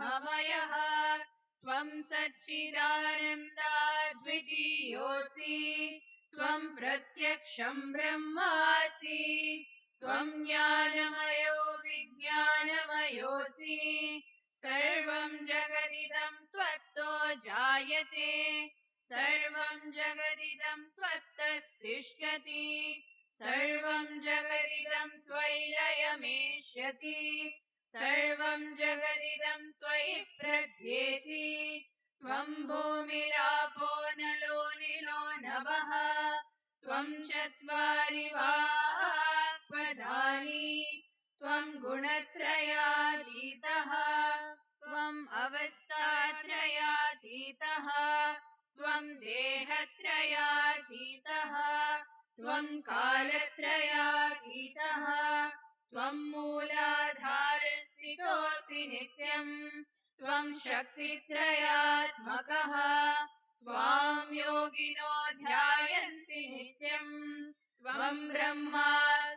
ब्रह्ममयः त्वं सच्चिदानन्दाद्वितीयोऽसि त्वं प्रत्यक्षं ब्रह्मासि त्वं ज्ञानमयो विज्ञानमयोऽसि सर्वं जगदिदं त्वत्तो जायते सर्वं जगदिदं त्वत्तस्तिष्ठति सर्वं जगदिदं त्वयि लयमेष्यति सर्वं जगदिदं त्वयि प्रध्येति त्वं भूमिरापो नलो निलो नभः त्वं चत्वारि वाक्पदानि त्वं गुणत्रयातीतः त्वम् अवस्थात्रयातीतः त्वं देहत्रयातीतः त्वं कालत्रयातीतः त्वं मूलाधारस्थितोऽसि नित्यं त्वं शक्तित्रयात्मकः त्वां योगिनो ध्यायन्ति नित्यं त्वं ब्रह्मा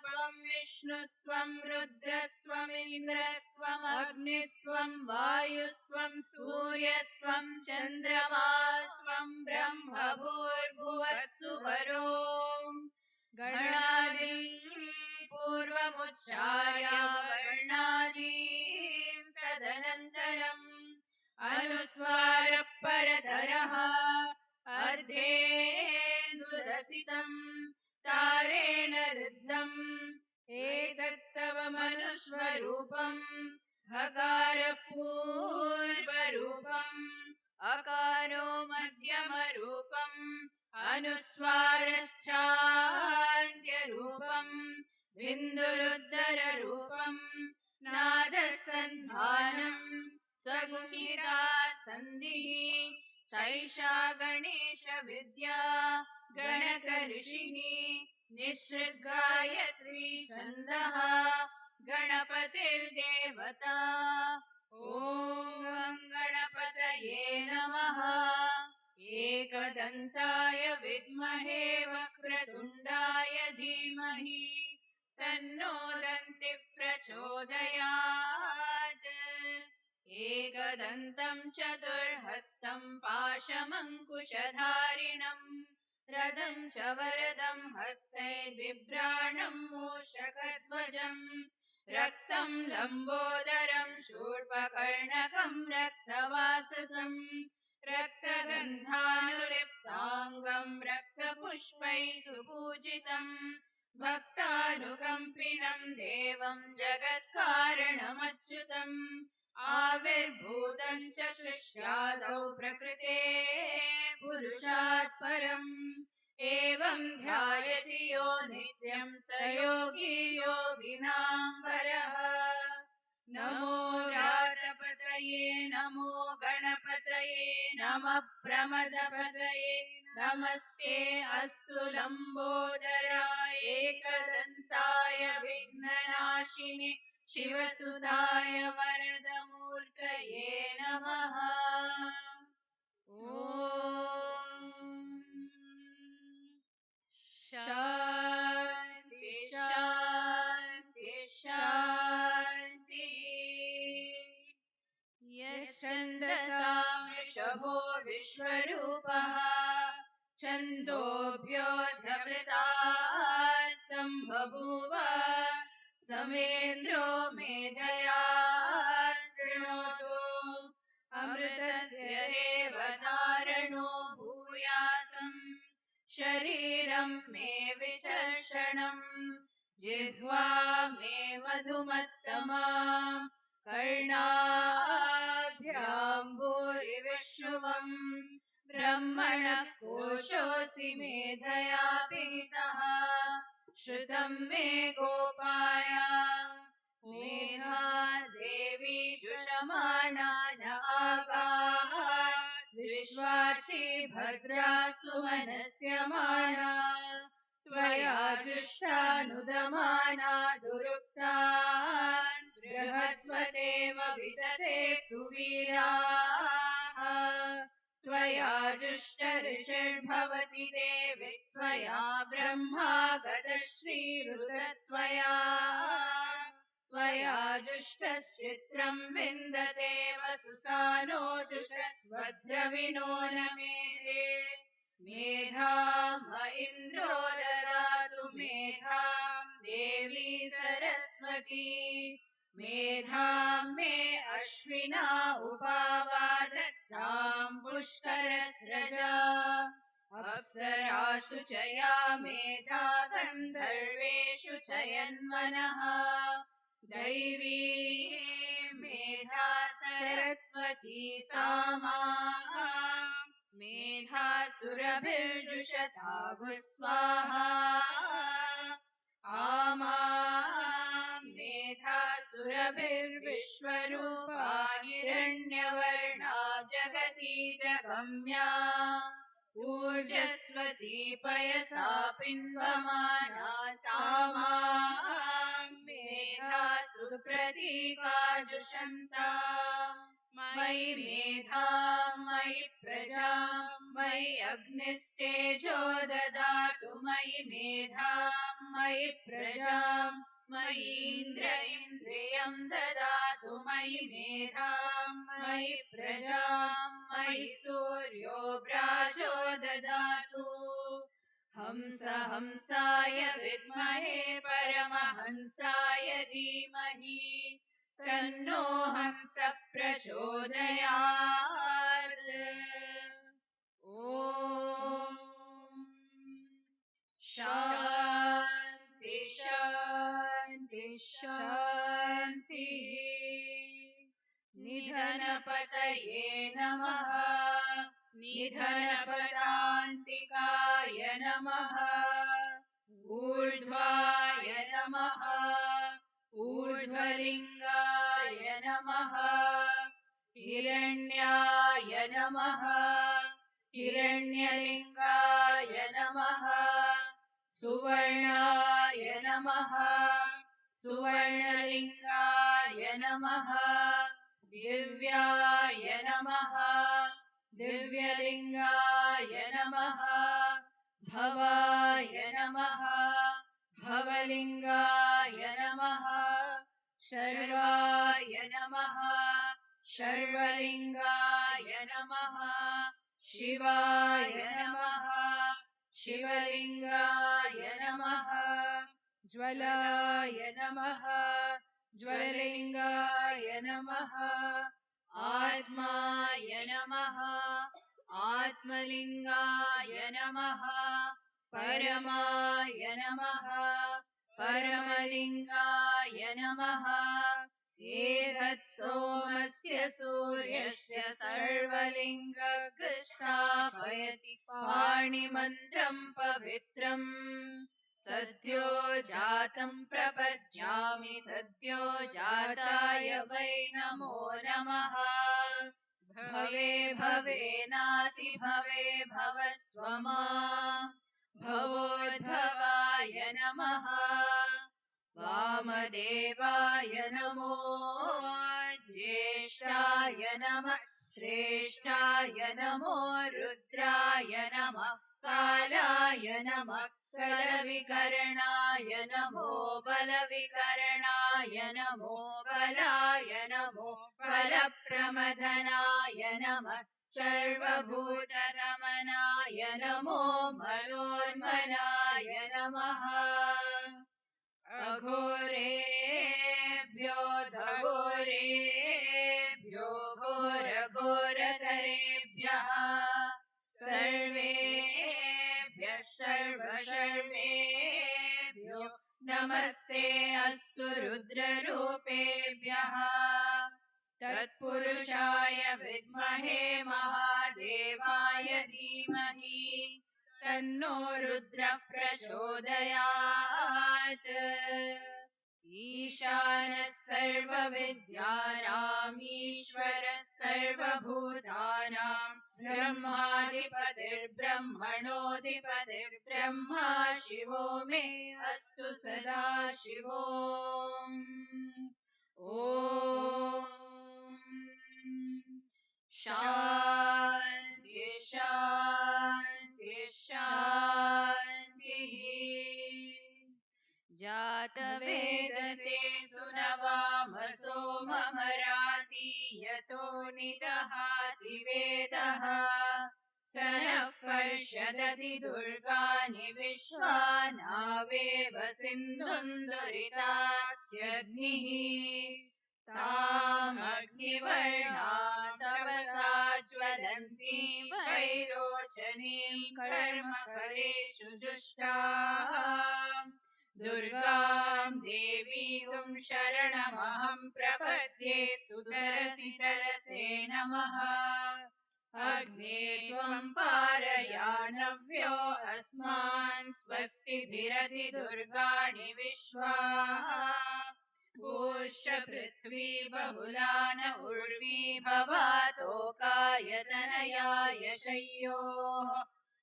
त्वं विष्णुस्त्वं रुद्रस्त्वमिन्द्रस्त्वम् अग्निस्त्वं वायुस्त्वं सूर्यस्त्वं चन्द्रमास्त्वं ब्रह्म भूर्भुवस्सुवरो गणादिं पूर्वमुच्चार्य वर्णादीं सदनन्तरम् अनुस्वारः परतरः अर्धेन्दुरसितं तारेण रुद्धम् एतत्तव मनुस्वरूपम् हकारः पूर्वरूपम् अकारो मध्यमरूपम् अनुस्वारश्चान्त्यरूपम् बिन्दुरुद्धररूपम् नादसन्धानम् सगुहिता सन्धिः सैषा गणेश विद्या गणकऋषिः निःसृद्गायत्री छन्दः गणपतिर्देवता ॐ गणपतये नमः एकदन्ताय विद्महे वक्रतुण्डाय धीमहि तन्नो दन्तिः प्रचोदयात् एकदन्तं चतुर्हस्तं पाशमङ्कुशधारिणं रदं च वरदं हस्तैर्बिभ्राणं मूषकध्वजं रक्तं लम्बोदरं शूर्पकर्णकं रक्तवाससं रक्तगन्धानुलिप्ताङ्गं रक्तपुष्पैः सुपूजितं भक्तानुकम्पिनं देवं जगत्कारणमच्युतम् आविर्भूतं च सृष्ट्यादौ प्रकृते पुरुषात् परम् एवं ध्यायति यो नित्यं स योगी योगिनाम्बरः नमो व्रातपतये नमो गणपतये नमः प्रमदपतये नमस्ते अस्तु लम्बोदराय एकदन्ताय विघ्ननाशिने शिवसुताय वरदमूर्तये नमः ॐ शान्ति शान्ति शान्ति यश्छन्दसा वृषभो विश्वरूपः छन्दोभ्योऽध्यमृतात् सम्बभूव समेन्द्रो मेधया शृणोतु अमृतस्य देवधारणो भूयासम् शरीरं मे विचर्षणम् जिह्वा मे मधुमत्तमा कर्णाभ्यां भूरिविष्णुवम् ब्रह्मणः कोशोऽसि मेधया पिहितः श्रुतं मे गोपाय मेधा देवी जुषमाना न आगाः विश्वाची भद्रा सुमनस्य माना त्वया जुष्टानुदमाना दुरुक्तान् बृहद्वतेम विदते सुवीराः त्वया जुष्ट ऋषिर्भवति देवि त्वया ब्रह्मा गतश्रीरुत त्वया त्वयाजुष्टश्चित्रं विन्दते वसुसानो जुषस्वद्रविणो न मेधे मेधां म इन्द्रो ददातु मेधां देवी सरस्वती मेधां मे अश्विना उपावादत्तां पुष्करस्रजा अप्सरासु च या मेधा गन्धर्वेषु च यन्मनः दैवी मेधा सरस्वती सामा मेधा सुरभिर्जुषतागु स्वाहा आमा मेधा सुरभिर्विश्वरूपा हिरण्यवर्णा जगती जगम्या ऊर्जस्वती पयसा पिन्वमाना सामा मेधा सुप्रतीकाजुषन्ता मयि मेधा मयि प्रजा मयि अग्निस्तेजो ददातु मयि मेधा मयि प्रजा मयि इन्द्र इन्द्रियं ददातु मयि मेधा मयि प्रजा मयि सूर्यो व्राजो ददातु हंस हंसाय विद्महे परमहंसाय धीमहि तन्नो हंस प्रचोदयात् ॐ शान्ति शान्ति शान्तिः निधनपतये नमः निधनपदान्तिकाय नमः ऊर्ध्वाय नमः ऊर्ध्वलिङ्गाय नमः हिरण्याय नमः हिरण्यलिङ्गाय नमः सुवर्णाय नमः सुवर्णलिङ्गाय नमः दिव्याय नमः दिव्यलिङ्गाय नमः भवाय नमः भवलिङ्गाय नमः शर्वाय नमः शर्वलिङ्गाय नमः शिवाय नमः शिवलिङ्गाय नमः ज्वलाय नमः ज्वललिङ्गाय नमः आत्माय नमः आत्मलिङ्गाय नमः परमाय नमः परमलिङ्गाय नमः एतत् सोमस्य सूर्यस्य सर्वलिङ्गस्थापयति पाणिमन्त्रं पवित्रम् सद्यो जातं प्रपद्यामि सद्यो जाताय वै नमो नमः भवे भवेनाति भवे भवस्वमा भवोद्भवाय नमः वामदेवाय नमो ज्येष्ठाय नमः श्रेष्ठाय नमो रुद्राय नमः कालाय नमः कलविकरणाय नमो बलविकरणाय नमो बलाय नमो बलप्रमथनाय नमः सर्वभूतदमनाय नमो मनोन्मनाय नमः अघोरेभ्यो घोरेभ्यो घोरघोरतरेभ्यः सर्वेभ्यः सर्वशर्वेभ्यो नमस्ते अस्तु रुद्ररूपेभ्यः तत्पुरुषाय विद्महे महादेवाय धीमहि तन्नो रुद्रः प्रचोदयात् ईशानः सर्वविद्यानाम् ईश्वरः सर्वभूतानां ब्रह्माधिपतिर्ब्रह्मणोऽधिपतिर्ब्रह्मा शिवो मे अस्तु सदा शिवो ॐ शान्ति शान्ति शान्तिः जातवेदसे सुनवाम तमसो ममराति यतो निदहाति वेदः स नः पर्षदति दुर्गानि विश्वा नावेव सिन्धुन्दुरितात्यग्निः तामग्निवर्णां तपसा ज्वलन्तीं वैरोचनीं कर्मफलेषु जुष्टाम् दुर्गां देवीं शरणमहं प्रपद्ये सुतरसि तरसे नमः अग्ने त्वं पारयानव्यो अस्मान् स्वस्तिभिरति दुर्गाणि विश्वा भूश्च पृथ्वी बहुला न उर्वी भवातोकायतनयाय शय्योः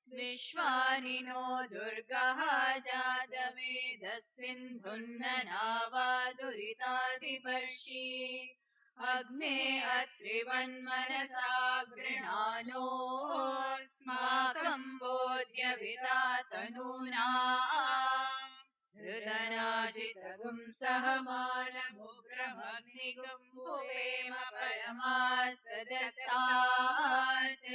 विश्वानि नो दुर्गः जातवेदः सिन्धुन्ननावादुरिताधिपर्षि अग्ने अत्रिवन्मनसा गृणानोऽस्माकं बोध्यविदा तनूनाम् हृदनाजितगुं सहमानमुग्रमग्निगुं भुवेम परमासदस्तात्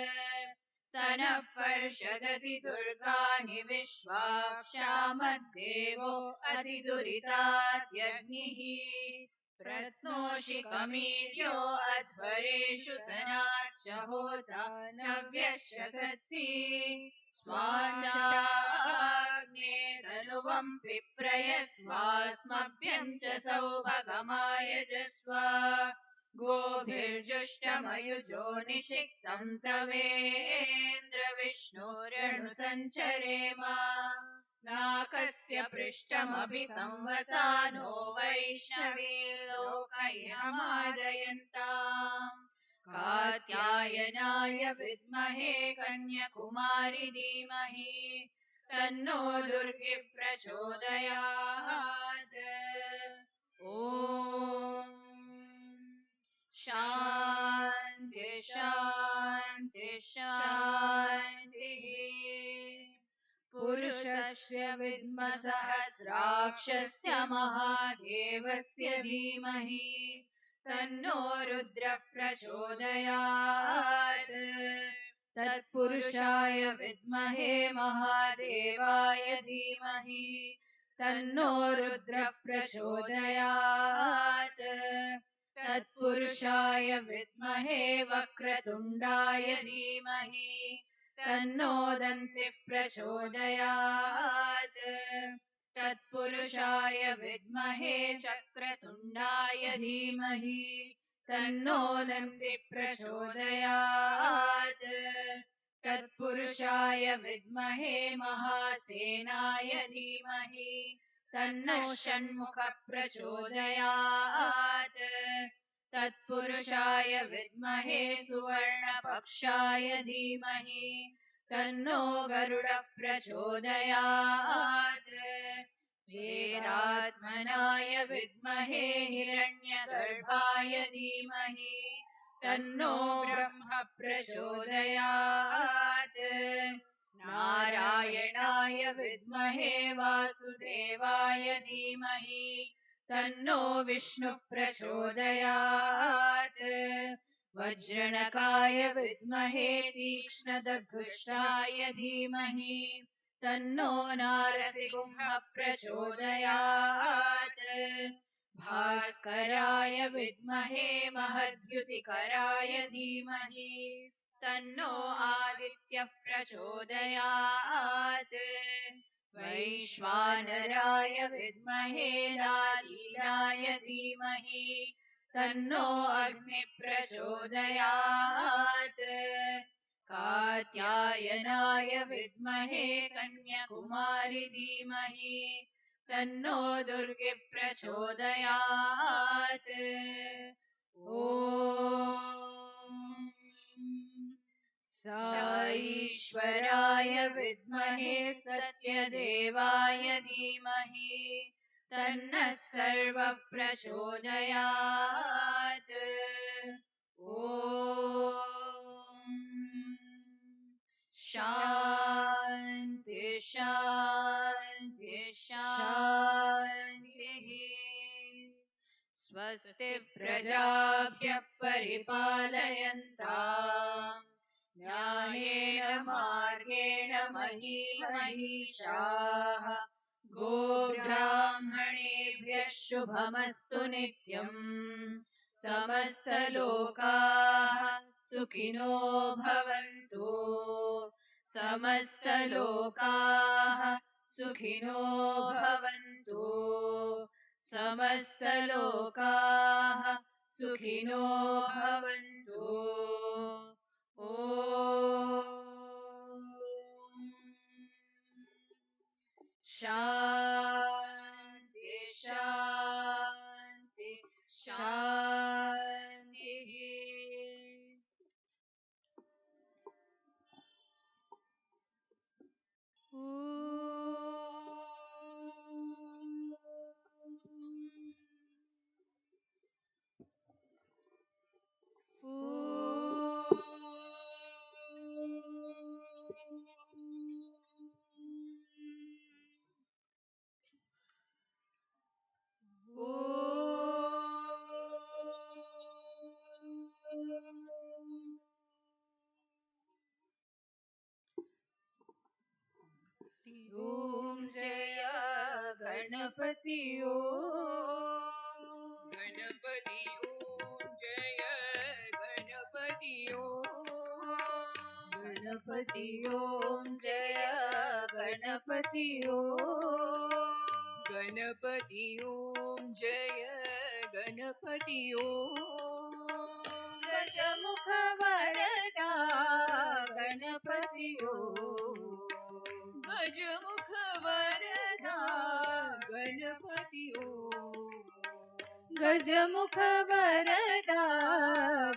स नः पर्षदति दुर्गाणि विश्वाक्षामद्देवो अतिदुरितात्यग्निः प्रत्नोषि कमीड्यो अध्वरेषु सनाश्च होता नव्यश्च सत्सि स्वाचाग्ने तनुवं पिप्रयस्वास्मभ्यं च सौभगमायजस्व गोभिर्जुष्टमयुजो निषिक्तं तवेन्द्र विष्णोरणुसञ्चरेम नाकस्य पृष्ठमभि संवसानो वैष्णवी लोकैहमादयन्ताम् कात्यायनाय विद्महे कन्याकुमारि धीमहि तन्नो दुर्गिः प्रचोदयात् ॐ शान्ति शान्ति शान्तिः पुरुषस्य विद्मसहस्राक्षस्य महादेवस्य धीमहि तन्नो रुद्रः प्रचोदयात् तत्पुरुषाय विद्महे महादेवाय धीमहि तन्नो रुद्रः प्रचोदयात् तत्पुरुषाय विद्महे वक्रतुण्डाय धीमहि तन्नो दन्तिः प्रचोदयात् तत्पुरुषाय विद्महे चक्रतुण्डाय धीमहि तन्नो दन्तिः प्रचोदयात् तत्पुरुषाय विद्महे महासेनाय धीमहि तन्नो षण्मुखः प्रचोदयात् तत्पुरुषाय विद्महे सुवर्णपक्षाय धीमहि तन्नो गरुडः प्रचोदयात् वेदात्मनाय विद्महे हिरण्यगर्भाय धीमहि तन्नो ब्रह्म प्रचोदयात् नारायणाय विद्महे वासुदेवाय धीमहि तन्नो विष्णुः प्रचोदयात् वज्रणकाय विद्महे तीक्ष्णदधुष्टाय धीमहि तन्नो नारसिंहः प्रचोदयात् भास्कराय विद्महे महद्युतिकराय धीमहि तन्नो आदित्यः प्रचोदयात् वैश्वानराय विद्महे लालीलाय धीमहि तन्नो अग्निः प्रचोदयात् कात्यायनाय विद्महे कन्याकुमारि धीमहि तन्नो दुर्गिः प्रचोदयात् ॐ साईश्वराय विद्महे सत्यदेवाय धीमहि तन्नः सर्वः प्रचोदयात् ॐ शान्ति शान्ति शान्तिः स्वस्ति प्रजाभ्यः परिपालयन्ताम् न्यायेन मार्गेण महीं महिषाः गोब्राह्मणेभ्यः शुभमस्तु नित्यम् समस्तलोकाः सुखिनो भवन्तु समस्तलोकाः सुखिनो भवन्तु समस्तलोकाः सुखिनो भवन्तु ॐ शान्ति शान्ति शान्तिः ओम जय गणपति ओम गणपति ओम जय गणपति ओम गणपति ओम जय गणपति ओम गणपति ओम जय गणपति ओम गजमुख वरदा गणपति ओम गजमुख वरदा गणपति ओम गजमुख वरदा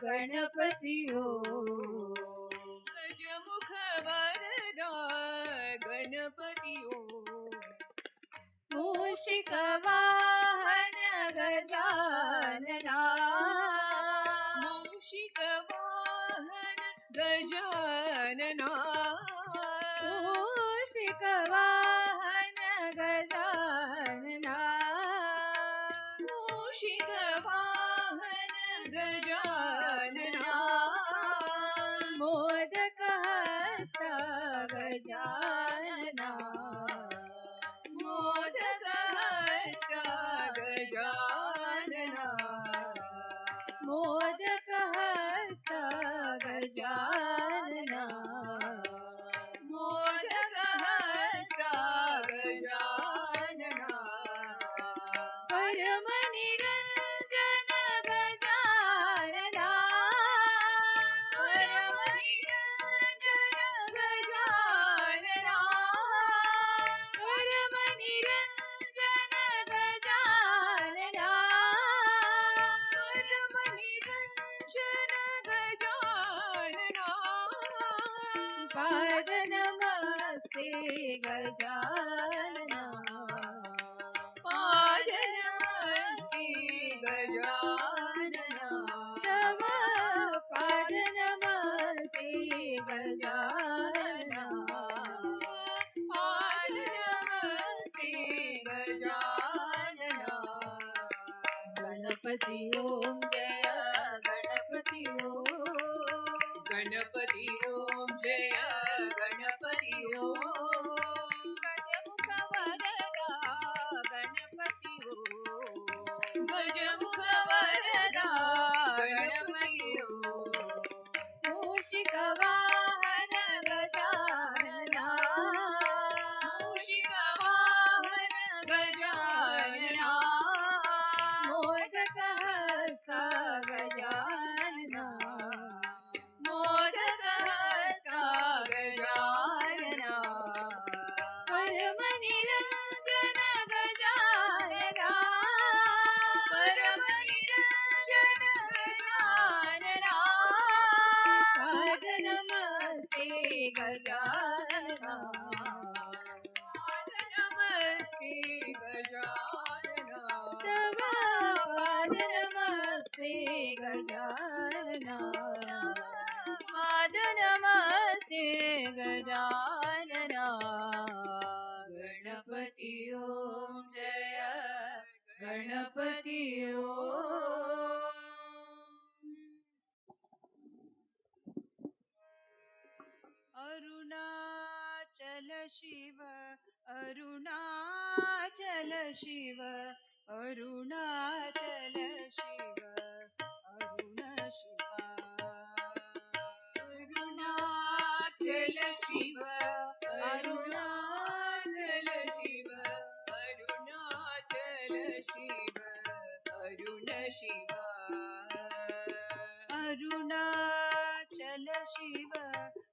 गणपति ओम गजमुख वरदा गणपति ओम मूषिक वाहन गजानना मूषिक वाहन गजानना मूषिक वाहन गजानना मूषिक वाहन गजानना मोदक हस्त गजानना मोदक हस्त गजानना मोदक हस्त गजानना मोदक हस्त गजानना परम निरंजन गजानना परम निरंजन गजानना परम निरंजन गजानना परम निरंजन गजानना पाद नमस्ते गजानना पाद नमस्ते गजानना तव पाद नमस्ते गजानना पाद नमस्ते गजानना गणपति ओम जय गणपति ओम गणपति ओम जय गणपति ओम गजमुख वरदा गणपति ओम गजमुख वरदा गणपति ओम मूषिक वाहन गजानना मूषिक वाहन गजानना मोदक हस्त गजानना मोदक हस्त गजानना शिव अरुणाचल शिव अरुणाचल शिव अरुण शिवा अरुणाचल शिव अरुणाचल शिव अरुणाचल शिव अरुण शिवा अरुणाचल शिव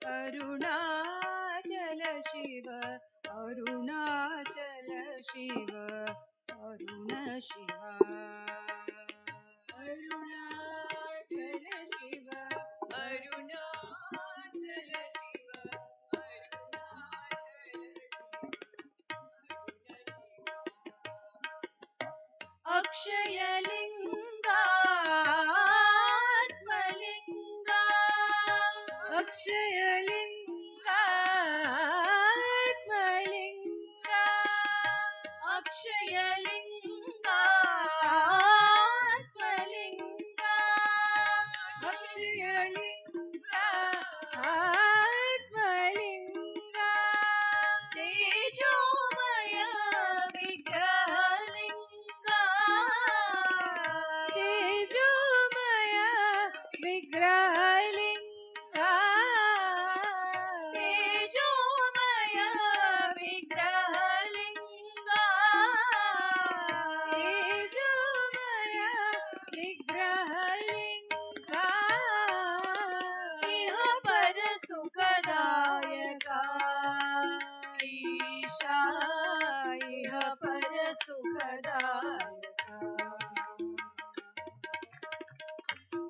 अरुणाचल शिव अरुणाचल शिव अरुण शिवा अरुणाचल शिव अरुणाचल शिव अक्षयलिंगा आत्मलिंगा अक्षयलिंगा आत्मलिंगा अक्षयलिंगा आत्मलिंगा अक्षयलिंगा आत्मलिंगा तेजोमय विग्रहलिंगा तेजोमय विग्रहलिंगा तेजोमय विग्रहलिंगा तेजोमय विग्रहलिंगा इह पर सुखदायका ईशा इह पर सुखदायका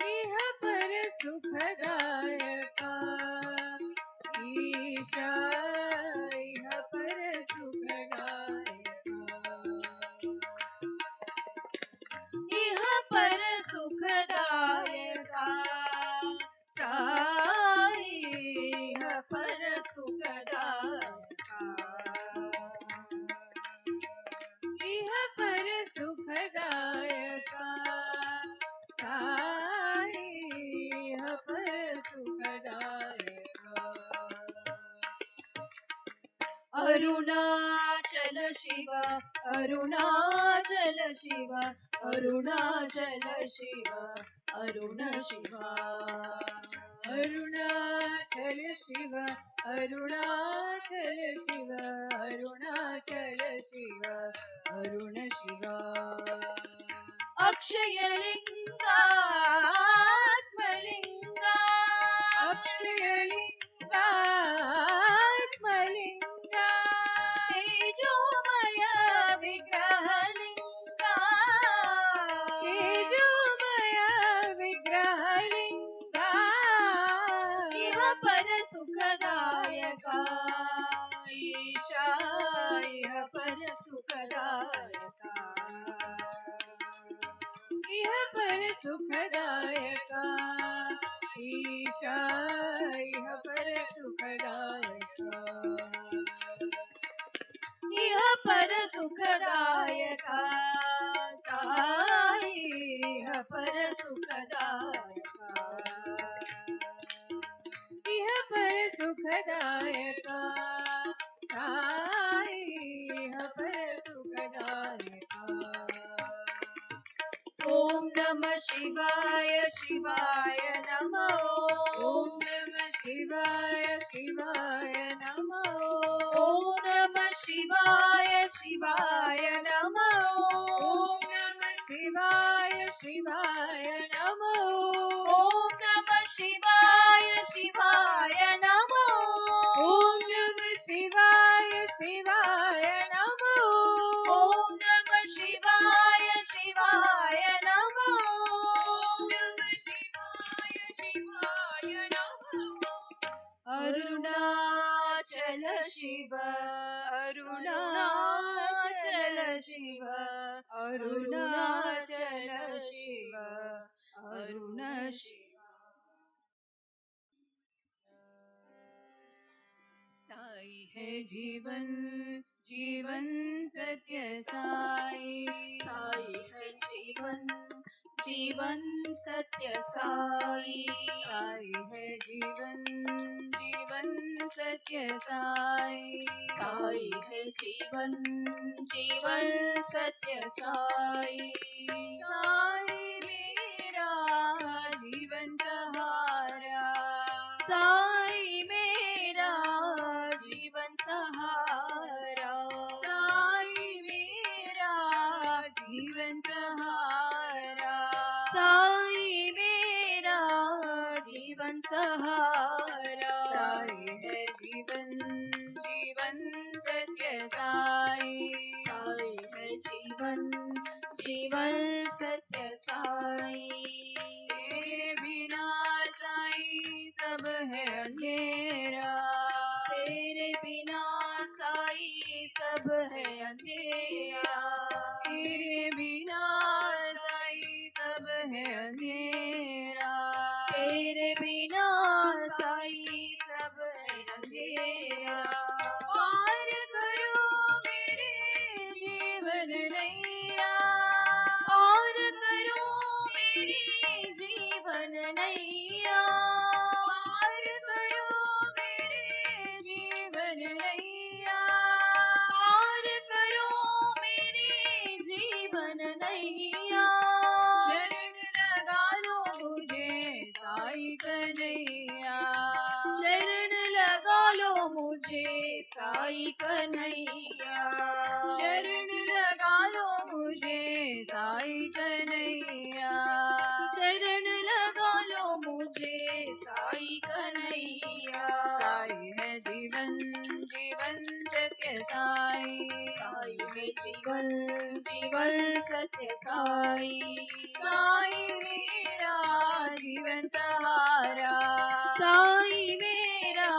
इह पर सुखदायका ईशा इह पर सुखदायका इह पर सुखदायका साई इह पर सुखदायका इह पर सुखदायका साई इह पर सुखदायका अरुणाचल शिव अरुणाचल शिव अरुणाचल शिव अरुण शिवा अरुणाचल शिव अरुणाचल शिव अरुणाचल शिव अरुण शिवा अक्षयलिंगा आत्मलिंगा अक्षयलिंगा आत्मलिंगा तेजोमय विग्रहलिंगा तेजोमय विग्रहलिंगा इह पर सुखदायका ईशा इह पर सुखदायका इह पर सुखदायका ईशा इह पर सुखदायका इह पर सुखदायका साई इह पर सुखदायका इह पर सुखदायका साई इह पर सुखदायका ओम नमः शिवाय शिवाय नमः ओम नमः शिवाय शिवाय नमः ओम नमः शिवाय शिवाय नमः ओम नमः शिवाय शिवाय नमः ओम नमः शिवाय शिवाय नमः ओम नमः शिवाय शिवाय नमः ओम नमः शिवाय शिवाय नमः ओम नमः शिवाय शिवाय नमः अरुणाचल शिव अरुणाचल शिव अरुणाचल शिव अरुण शिव साई है जीवन, जीवन सत्य साई। साई है जीवन, जीवन सत्य साई। साई है जीवन, जीवन सत्य साई। साई है जीवन, जीवन सत्य साई। साई मेरा जीवन सहारा, साई मेरा जीवन सहारा। साई मेरा जीवन सहारा, साई मेरा जीवन सहारा। साई है जीवन, जीवन सत्य साई। साई है जीवन, जीवन सत्य साई। तेरे बिना साई सब है अंधेरा, तेरे बिना साई सब है अंधेरा। तेरे बिना साई सब है अंधेरा, तेरे बिना साई सब है अंधेरा। पार करो मेरे जीवन नैया, पार करो मेरी जीवन नैया। पार करो मेरे जीवन नैया, पार करो मेरे जीवन नैया। शरण लगा लो मुझे साई कन्हैया, शरण लगा लो मुझे साई कन्हैया। शरण लगा लो मुझे साई कन्हैया, शरण लगा लो मुझे साई कन्हैया। साई है जीवन, जीवन सत्य साई। साई है जीवन, जीवन सत्य साई। साई मेरा जीवन सहारा, साई मेरा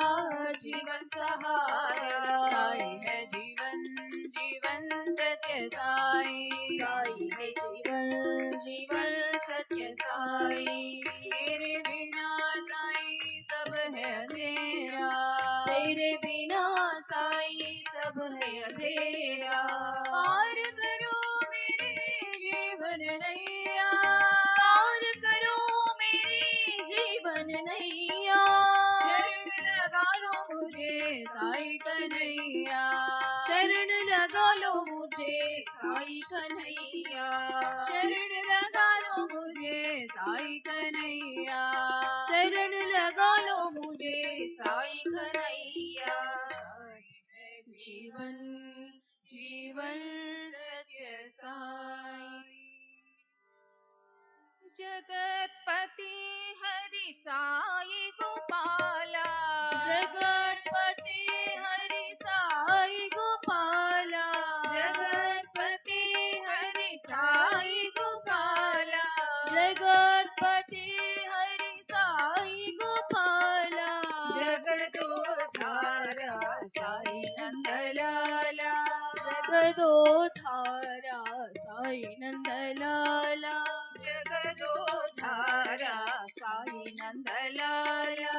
जीवन सहारा। साई है जीवन, जीवन सत्य साई। साई है जीवन, जीवन सत्य साई। तेरे बिना साई सब है अंधेरा, तेरे बिना साई सब है अंधेरा। पार करो मेरे जीवन नैया, पार करो मेरी जीवन नैया। शरण लगा लो मुझे साई कन्हैया, शरण लगा लो मुझे साई कन्हैया। शरण लगा लो मुझे साई कन्हैया, शरण लगा लो मुझे साई कन्हैया। जीवन, जीवन सत्य साई। जगतपति हरि साई गोपाला, जगतपति हरि साई गोपाला। जगतपति हरि साई गोपाला। जगतपति हरि साई गोपाला। जगदोद्धारा साई नंदलाला, जगदोद्धारा साई नंदलाला। जगदोद्धारा साई नंदलाला।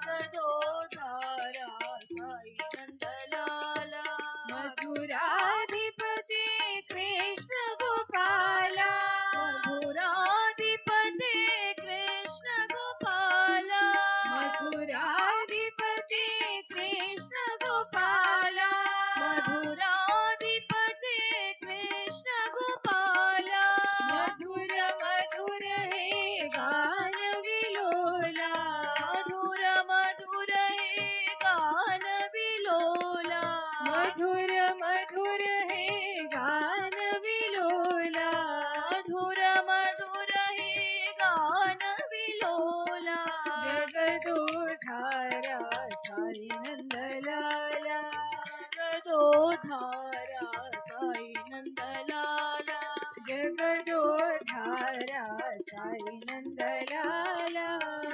जगदोद्धारा साई नंदलाला। मधुराधिपति कृष्ण गोपाला, मधुराधिपति कृष्ण गोपाला। मधुराधिपति कृष्ण गोपाला। मधुराधिपति कृष्ण गोपाला। मधुर मधुर है गान विलोला, मधुर मधुर है गान विलोला। मधुर मधुर है गान विलोला। मधुर मधुर है गान विलोला। जगदोद्धारा साई नंदलाला, जगदोद्धारा साई नंदलाला। जगदोद्धारा साई नंदलाला।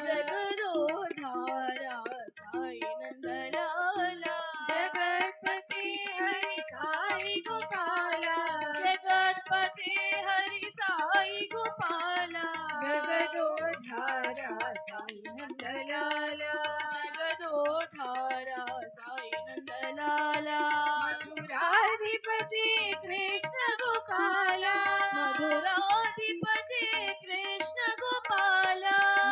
जगदोद्धारा साई नंदलाला। जगतपति हरि साई गोपाला, जगतपति हरि साई गोपाला। जगदोद्धारा साई नंदलाला। जगदोद्धारा साई मधुराधिपति कृष्ण गोपाल मधुराधिपति कृष्ण गोपाल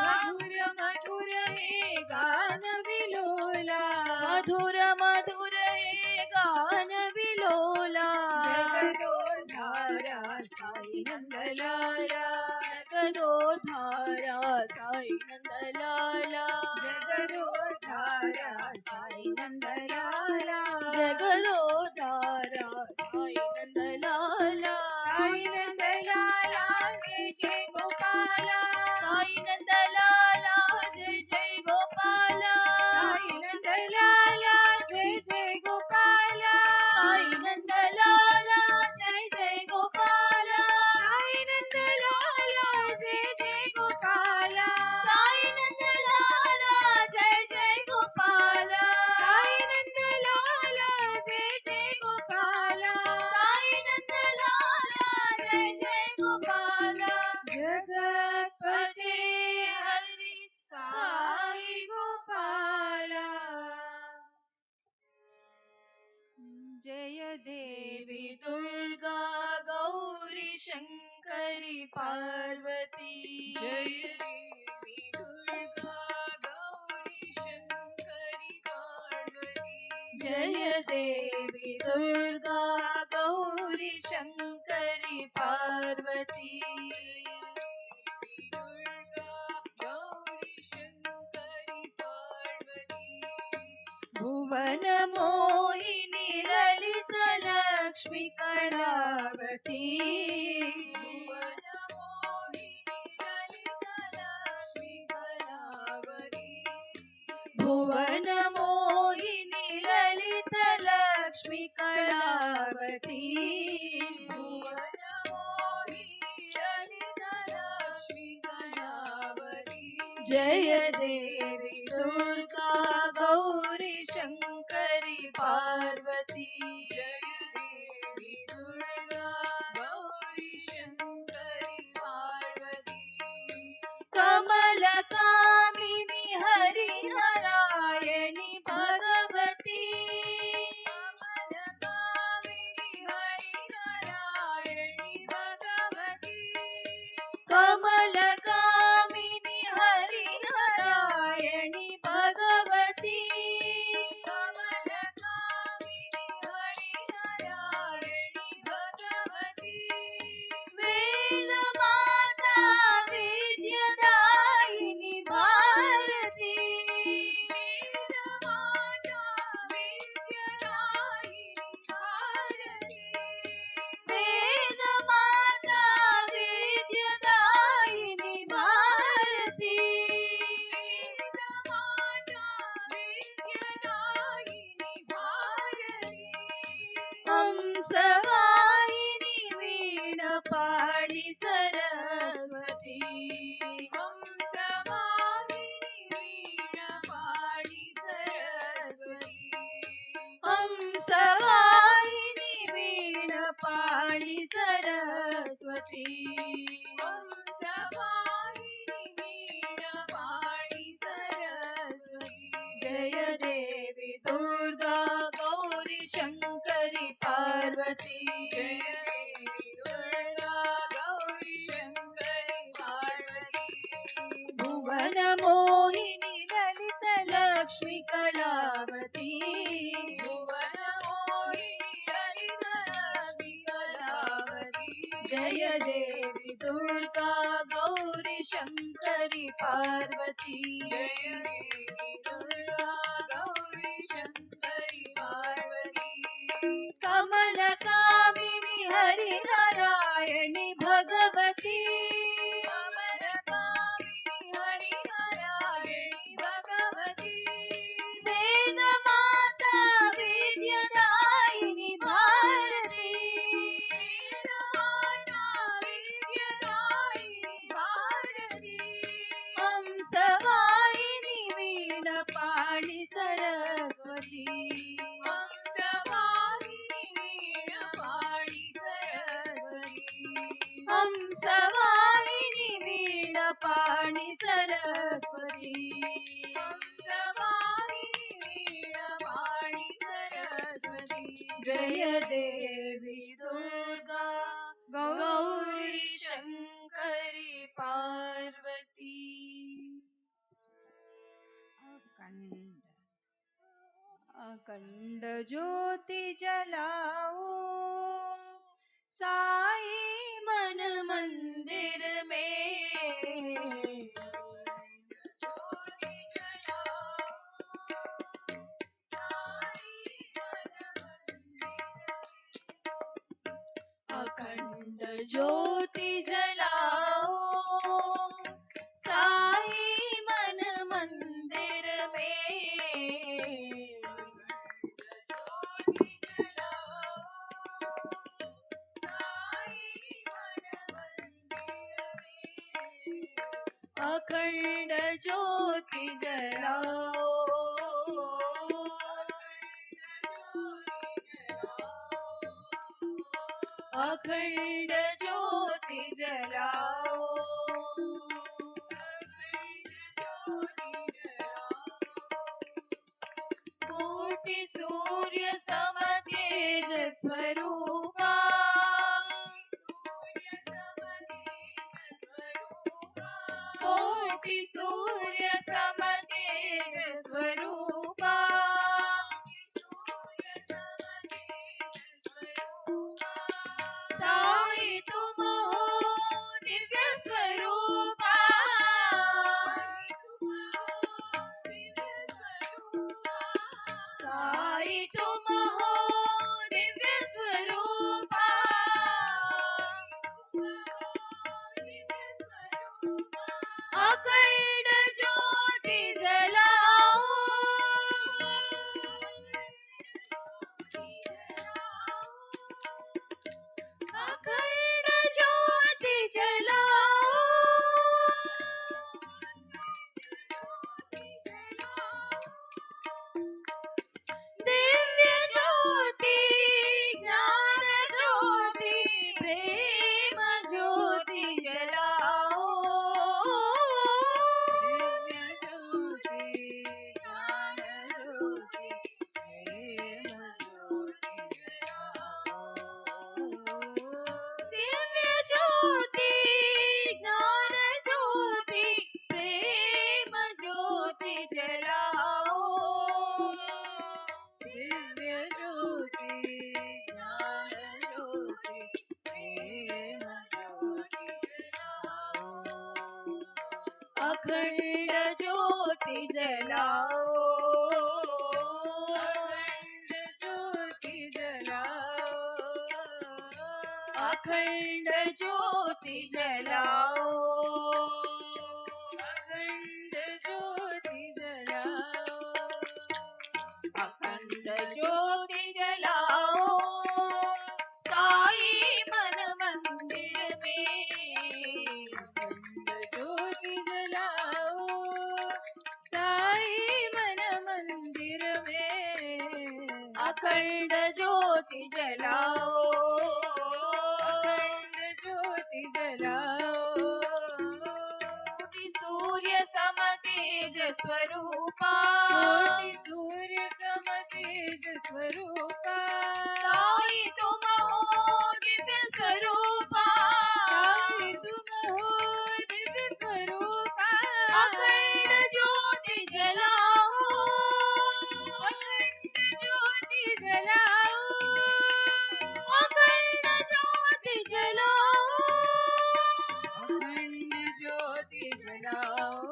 मधुर मधुर हे गान विलोला मधुर मधुर हे गान विलोला जगदोद्धारा साई नंदलाला जगदोद्धारा साई नंदलाला जगदोद्धारा साई नंदलाला जगदोद्धारा साई नंदलाला साई नंदलाला जय जय गोपाला साई नंदलाला जय जय गोपाला साई नंदलाला जय जय गोपाला साई नंदलाला जय जय गोपाला साई नंदलाला जय जय गोपाला साई नंदलाला जय जय गोपाला साई नंदलाला जय जय गोपाला साई नंदलाला जय जय गोपाला जगतपते हरि साई गोपाला जय देवी दुर्गा गौरी शंकरी पार्वती जय देवी दुर्गा गौरी शंकरी पार्वती जय देवी दुर्गा गौरी शंकरी पार्वती दुर्गा गौरी शंकरी पार्वती भुवन मोहिनी ललित लक्ष्मी कलावती भुवन मोहिनी ललित लक्ष्मी कलावती भुवन मोहिनी ललित लक्ष्मी कलावती भुवन मोहिनी ललित लक्ष्मी कलावती जय देवी दुर्गा गौरी शंकरी पार्वती जय देवी दुर्गा गौरी शंकरी पार्वती कमल कामिनी हरि नारायणी भगवती कमलकामिनी हरि नारायणी भगवती कमल कामिनी हरि नारायणी भगवती कमलकामिनी हरि नारायणी भगवती वेद माता विद्यादायिनी भारती वेद माता विद्यादायिनी भारती वेद माता विद्यादायिनी भारती वेद माता विद्यादायिनी भारती हंसवाहिनी वीण पाणि सरस्वती हंसवाहिनी वीणपाणि सरस्वती हंसवाहिनी वीण पाणि सरस्वती हंसवाहिनी वीणपाणि सरस्वती जय देवी दुर्गा गौरी शंकरी पार्वती जय देवी दुर्गा गौरी शंकरी पार्वती भुवन मोहिनी ललित लक्ष्मी कलावती भुवन मोहिनी ललित लक्ष्मी कलावती जय देवी दुर्गा गौरी शंकरी पार्वती जय देवी दुर्गा गौरी शंकरी पार्वती कमल कामिनी हरि नारायणी भगवती कमलकामिनी हरि नारायणी भगवती वेद माता विद्यादायिनी भारती वेद माता विद्यादायिनी भारती हंसवाहिनी वीण पाणि सरस्वती हंसवाहिनी वीणपाणि सरस्वती हंसवाहिनी वीण पाणि सरस्वती हंसवाहिनी वीणपाणि सरस्वती जय देवी अखंड ज्योति जलाओ साई मन मंदिर में। अखंड ज्योति जलाओ साई मन मंदिर में। अखंड ज्योति जलाओ अखंड ज्योति जलाओ। कोटि सूर्य सम तेज स्वरूपा कोटि सूर्य सम तेज स्वरूपा। साई तुम हो दिव्य स्वरूपा। साई तुम हो दिव्य स्वरूपा। अखंड ज्योति जलाओ अखंड ज्योति जलाओ। दिव्य ज्योति ज्ञान ज्योति प्रेम ज्योति जलाओ। दिव्य ज्योति ज्ञान ज्योति प्रेम ज्योति जलाओ। दिव्य ज्योति ज्ञान ज्योति प्रेम ज्योति जलाओ। दिव्य ज्योति ज्ञान ज्योति प्रेम ज्योति जलाओ। अखंड ज्योति जलाओ अखंड ज्योति जलाओ। अखंड ज्योति जलाओ अखंड ज्योति जलाओ साई मन मंदिर में। अखंड ज्योति जलाओ साई मन मंदिर में। अखंड ज्योति जलाओ अखंड ज्योति जलाओ। कोटि सूर्य सम तेज स्वरूपा कोटि सूर्य सम तेज स्वरूपा। साई तुम हो दिव्य स्वरूपा। साई तुम हो दिव्य स्वरूपा। अखंड ज्योति जलाओ अखंड ज्योति जलाओ अखंड ज्योति जलाओ। अखंड ज्योति जलाओ।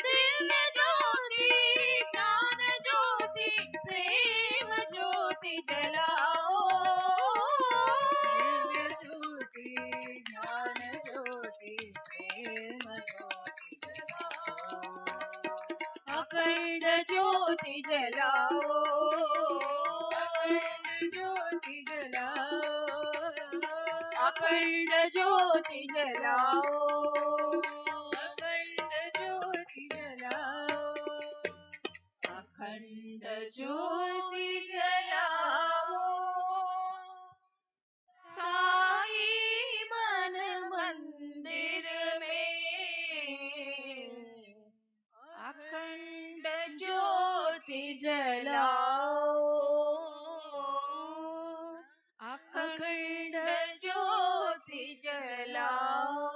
दिव्य ज्योति ज्ञान ज्योति प्रेम ज्योति जलाओ। दिव्य ज्योति ज्ञान ज्योति प्रेम ज्योति जलाओ। अखंड ज्योति जलाओ अखंड ज्योति जलाओ अखंड ज्योति जलाओ अखंड ज्योति जलाओ अखंड ज्योति जलाओ। साई मन मंदिर में। अखंड ज्योति जलाओ अखंड ज्योति जलाओ।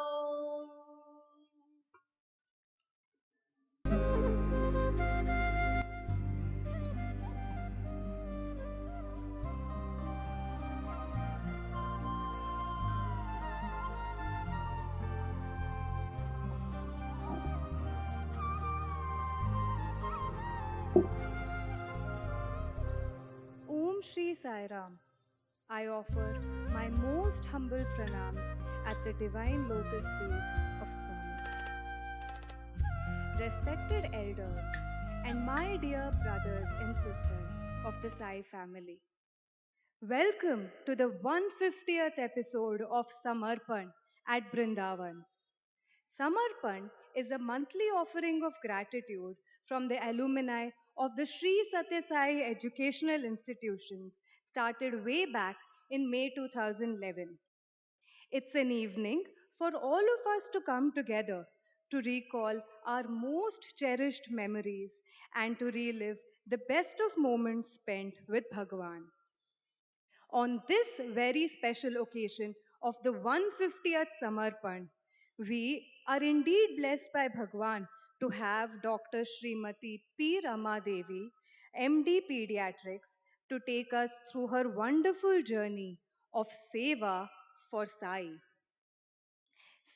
Shri Sai Ram. I offer my most humble pranams at the divine lotus feet of Swami. Respected elders and my dear brothers and sisters of the Sai family, welcome to the 150th episode of Samarpan at Brindavan. Samarpan is a monthly offering of gratitude from the alumni of the Sri Satya Sai educational institutions started way back in May 2011. It's an evening for all of us to come together to recall our most cherished memories and to relive the best of moments spent with Bhagawan. On this very special occasion of the 150th Samarpan, we are indeed blessed by Bhagwan to have Dr. Srimati P. Rama Devi, MD Pediatrics, to take us through her wonderful journey of Seva for Sai.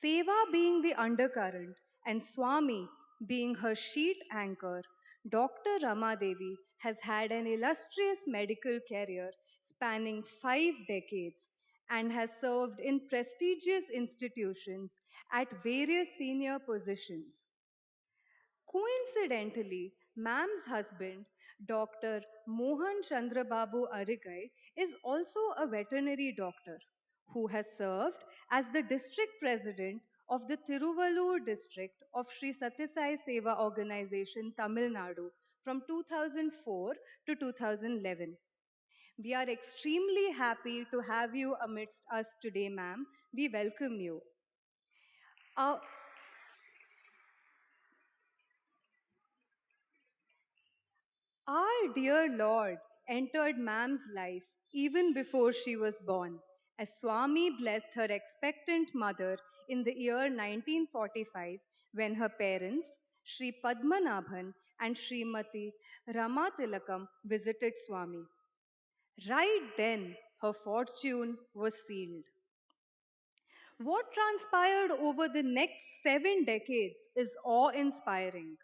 Seva being the undercurrent and Swami being her sheet anchor, Dr. Rama Devi has had an illustrious medical career spanning 5 decades and has served in prestigious institutions at various senior positions. Coincidentally, Ma'am's husband, Dr. Mohan Chandrababu Arigai, is also a veterinary doctor who has served as the district president of the Tiruvallur district of Sri Satyasai Seva Organization, Tamil Nadu, from 2004 to 2011. We are extremely happy to have you amidst us today, ma'am. We welcome you. Our, Our dear Lord entered Ma'am's life even before she was born, as Swami blessed her expectant mother in the year 1945 when her parents, Sri Padmanabhan and Srimati Ramathilakam, visited Swami. Right then, her fortune was sealed. What transpired over the next 7 decades is awe inspiring.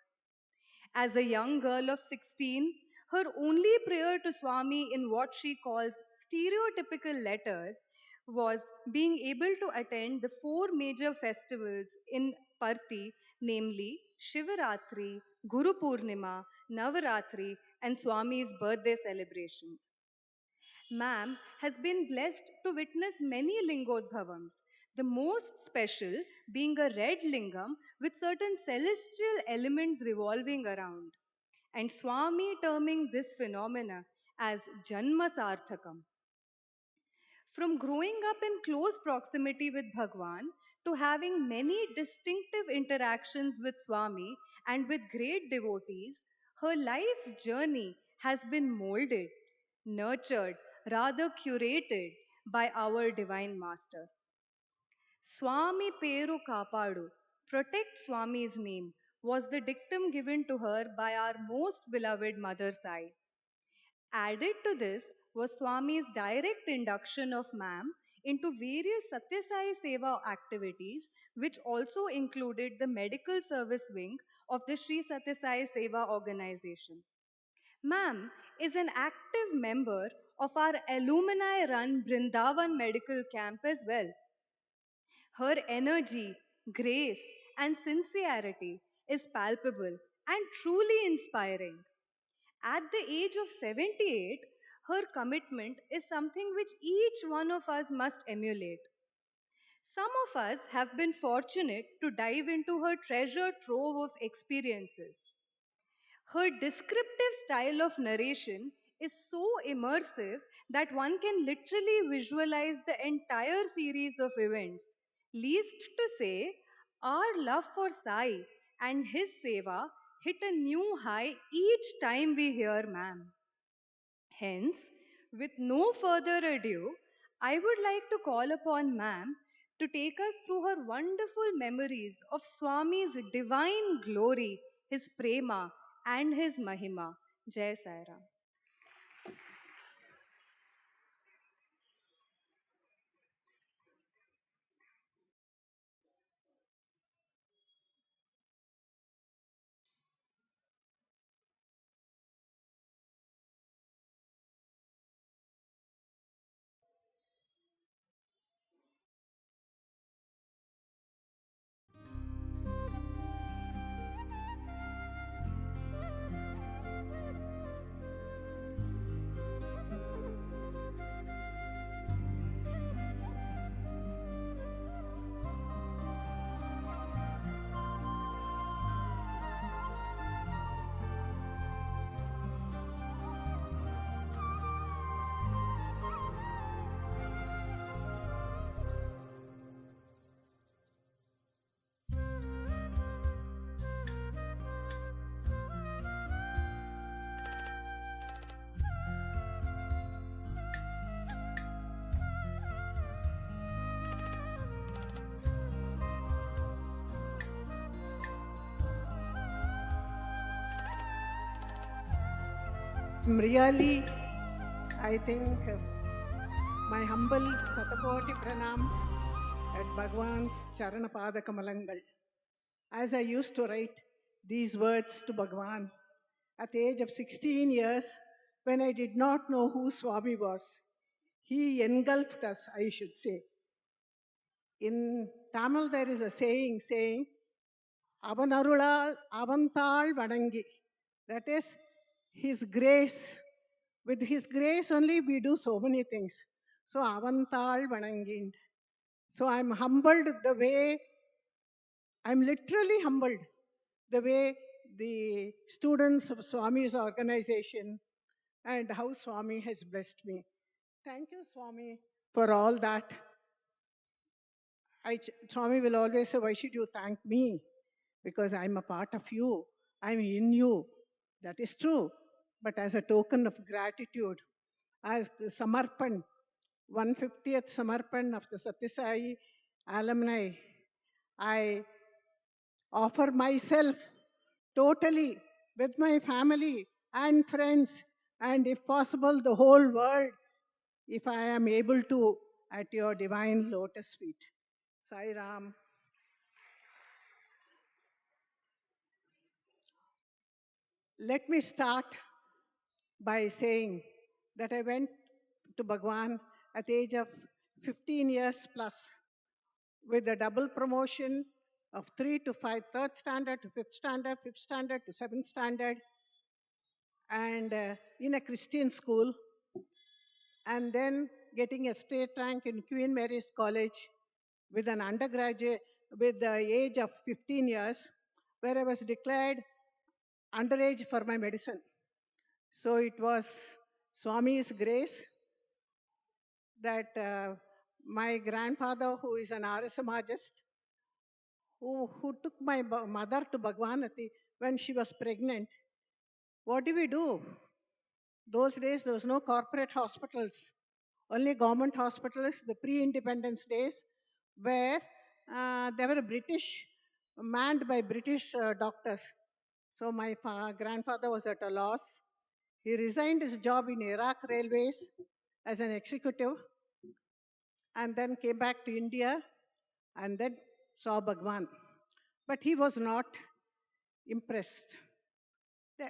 As a young girl of 16, her only prayer to Swami in what she calls stereotypical letters was being able to attend the four major festivals in Parthi, namely Shivaratri, Guru Purnima, Navaratri, and Swami's birthday celebrations. Ma'am has been blessed to witness many lingodbhavams, the most special being a red lingam with certain celestial elements revolving around, and Swami terming this phenomena as Janma Sarthakam. From growing up in close proximity with Bhagwan to having many distinctive interactions with Swami and with great devotees, her life's journey has been molded, nurtured, rather curated by our Divine Master. Swami Peru Kapadu, protect Swami's name, was the dictum given to her by our most beloved Mother Sai. Added to this was Swami's direct induction of Ma'am into various Satyasai Seva activities, which also included the medical service wing of the Sri Satyasai Seva organization. Ma'am is an active member of our alumni run Brindavan Medical Camp as well. Her energy, grace, and sincerity is palpable and truly inspiring. At the age of 78, her commitment is something which each one of us must emulate. Some of us have been fortunate to dive into her treasure trove of experiences. Her descriptive style of narration is so immersive that one can literally visualize the entire series of events. Least to say, our love for Sai and his seva hit a new high each time we hear Ma'am. Hence, with no further ado, I would like to call upon Ma'am to take us through her wonderful memories of Swami's divine glory, his prema, and his mahima. Jai Sai Ram. Really, I think my humble Satakoti pranams at Bhagawan's Charanapada Kamalangal. As I used to write these words to Bhagavan at the age of 16 years, when I did not know who Swami was, he engulfed us, I should say. In Tamil, there is a saying, Avanarulal Avantal Vadangi. That is, His grace. With His grace only we do so many things. So, Avantal Vadangi. So, I'm humbled the way, I'm literally humbled the way the students of Swami's organization and how Swami has blessed me. Thank you, Swami, for all that. Swami will always say, why should you thank me? Because I'm a part of you. I'm in you. That is true. But as a token of gratitude, as the Samarpan, 150th Samarpan of the Satyasai alumni, I offer myself totally with my family and friends, and if possible, the whole world, if I am able to, at your divine lotus feet. Sai Ram. Let me start by saying that I went to Bhagwan at the age of 15 years plus with a double promotion of 3 to 5, third standard to fifth standard, fifth standard to seventh standard, and in a Christian school, and then getting a state rank in Queen Mary's College with an undergraduate with the age of 15 years, where I was declared underage for my medicine. So it was Swami's grace that my grandfather, who is an Arisamajist, who took my mother to Bhagwanati when she was pregnant. What do we do? Those days, there was no corporate hospitals, only government hospitals, the pre-independence days, where they were British, manned by British doctors. So my grandfather was at a loss. He resigned his job in Iraq Railways as an executive and then came back to India and then saw Bhagwan. But he was not impressed.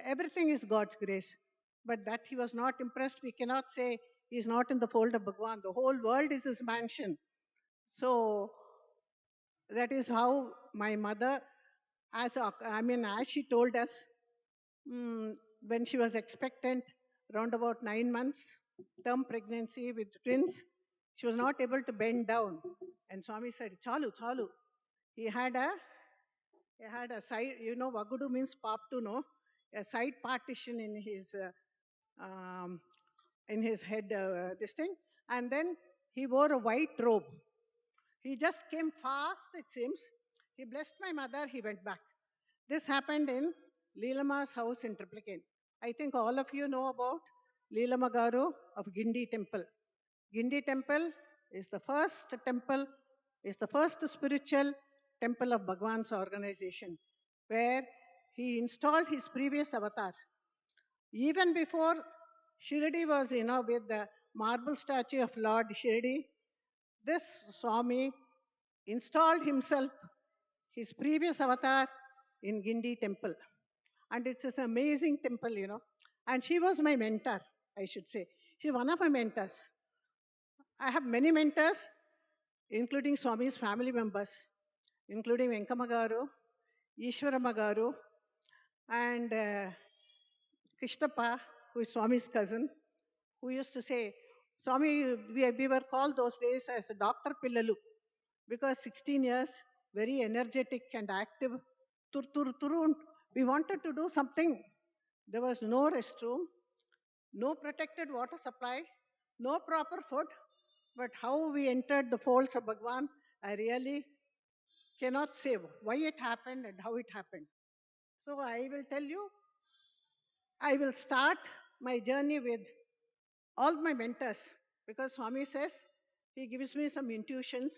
Everything is God's grace. But that he was not impressed, we cannot say he's not in the fold of Bhagwan. The whole world is his mansion. So that is how my mother, as she told us, when she was expectant, around about 9 months, term pregnancy with twins, she was not able to bend down. And Swami said, Chalu, Chalu. He had a side, Vagudu means paptu, no? A side partition in his head, this thing. And then he wore a white robe. He just came fast, it seems. He blessed my mother, he went back. This happened in Leelama's house in Triplicane. I think all of you know about Leelama Garu of Gindi Temple. Gindi Temple is the first temple, is the first spiritual temple of Bhagwan's organization, where he installed his previous avatar. Even before Shirdi was, with the marble statue of Lord Shirdi, this Swami installed himself, his previous avatar, in Gindi temple. And it's an amazing temple, And she was my mentor, I should say. She's one of my mentors. I have many mentors, including Swami's family members, including Venkama Garu, Ishwarama Garu, and Krishnappa, who is Swami's cousin, who used to say, Swami, we were called those days as Dr. Pillalu, because 16 years, very energetic and active, turun. We wanted to do something. There was no restroom, no protected water supply, no proper food. But how we entered the folds of Bhagwan, I really cannot say why it happened and how it happened. So I will tell you, I will start my journey with all my mentors, because Swami says, he gives me some intuitions.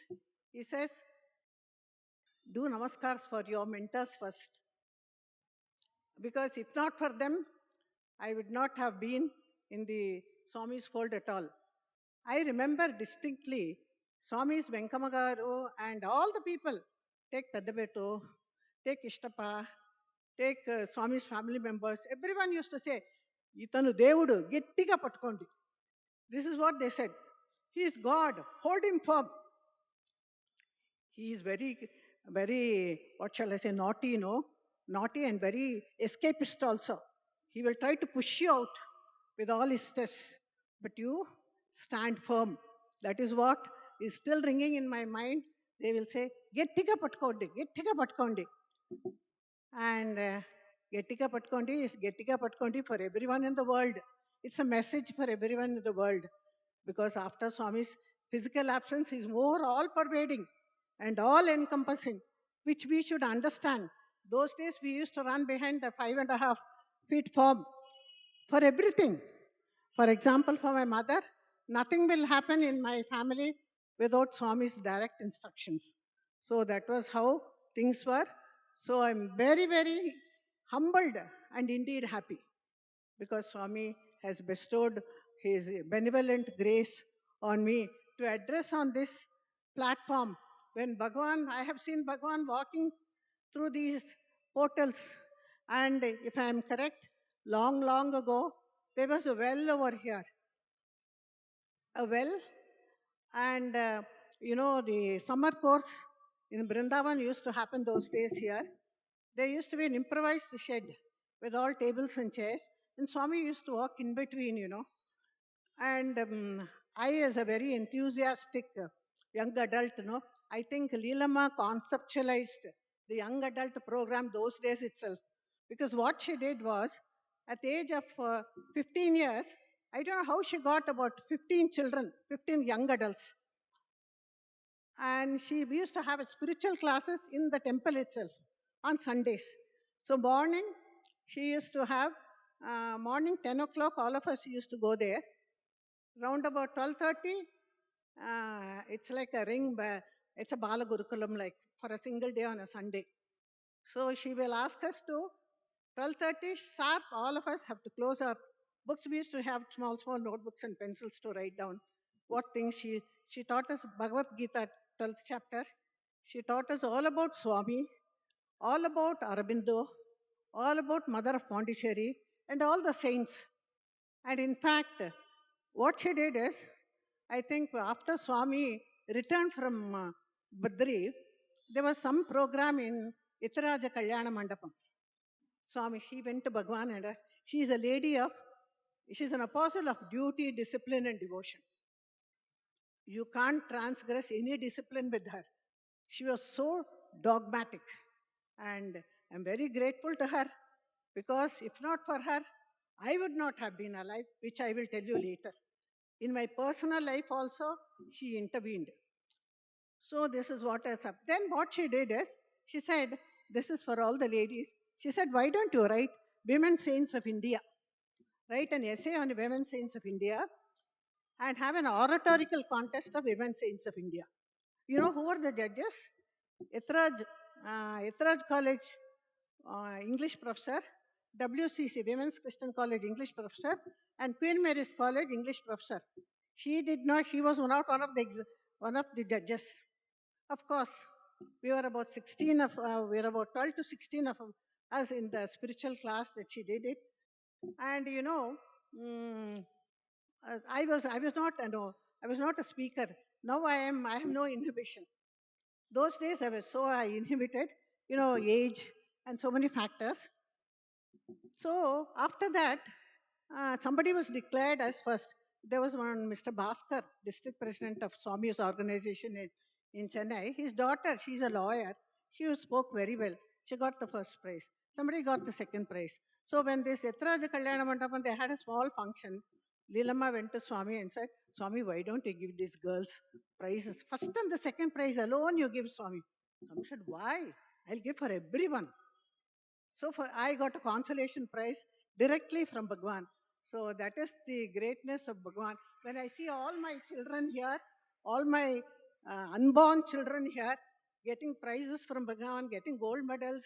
He says, do namaskars for your mentors first. Because if not for them, I would not have been in the Swami's fold at all. I remember distinctly Swami's Venkamagaru and all the people, take Pedabetu, take Ishtapa, take Swami's family members, everyone used to say, Itanu Devudu, gettiga pattukondi. This is what they said. He is God, hold him firm. He is very, what shall I say, naughty, naughty and very escapist also. He will try to push you out with all his stress, but you stand firm. That is what is still ringing in my mind. They will say, Gettiga patkondi. And Gettiga patkondi is Gettiga patkondi for everyone in the world. It's a message for everyone in the world. Because after Swami's physical absence, he is more all pervading and all encompassing, which we should understand. Those days we used to run behind the 5.5 feet form for everything. For example, for my mother, nothing will happen in my family without Swami's direct instructions. So that was how things were. So I'm very, very humbled and indeed happy because Swami has bestowed his benevolent grace on me to address on this platform. When Bhagawan, I have seen Bhagawan walking through these portals, and if I am correct, long, long ago, there was a well over here. A well, and the summer course in Brindavan used to happen those days here. There used to be an improvised shed with all tables and chairs, and Swami used to walk in between. And I, as a very enthusiastic young adult, I think Leelamma conceptualized the young adult program those days itself. Because what she did was, at the age of 15 years, I don't know how she got about 15 children, 15 young adults. And she used to have spiritual classes in the temple itself on Sundays. So morning, she used to have, morning 10 o'clock, all of us used to go there. Round about 12:30, it's like a ring, it's a Bala Gurukulam, like for a single day on a Sunday. So she will ask us to, 12:30 sharp, all of us have to close our books. We used to have small, small notebooks and pencils to write down what things she taught us. Bhagavad Gita, 12th chapter. She taught us all about Swami, all about Aurobindo, all about Mother of Pondicherry, and all the saints. And in fact, what she did is, I think after Swami returned from Badri, there was some program in Itaraja Kalyana Mandapam. Swami, she went to Bhagawan and she is a lady of, she's an apostle of duty, discipline, and devotion. You can't transgress any discipline with her. She was so dogmatic. And I'm very grateful to her because if not for her, I would not have been alive, which I will tell you later. In my personal life also, she intervened. So this is what has happened. Then what she did is, she said, this is for all the ladies. She said, why don't you write Women Saints of India? Write an essay on Women Saints of India and have an oratorical contest of Women Saints of India. You know who are the judges? Ithraj College English professor, WCC, Women's Christian College English professor, and Queen Mary's College English professor. She did not, she was not one of the judges. Of course, we were about 16 of, we were about 12 to 16 of us in the spiritual class that she did it. And mm, I was not, I was not a speaker. Now I have no inhibition. Those days I was so inhibited, age and so many factors. So after that, somebody was declared as first. There was one Mr. Bhaskar, district president of Swami's organization in Chennai. His daughter, she's a lawyer. She spoke very well. She got the first prize. Somebody got the second prize. So when this Yatraja Kalyana Mandapam, they had a small function. Leelamma went to Swami and said, Swami, why don't you give these girls prizes? First and the second prize alone you give Swami. Swami said, why? I'll give for everyone. So I got a consolation prize directly from Bhagawan. So that is the greatness of Bhagawan. When I see all my children here, all my unborn children here, getting prizes from Bhagawan, getting gold medals,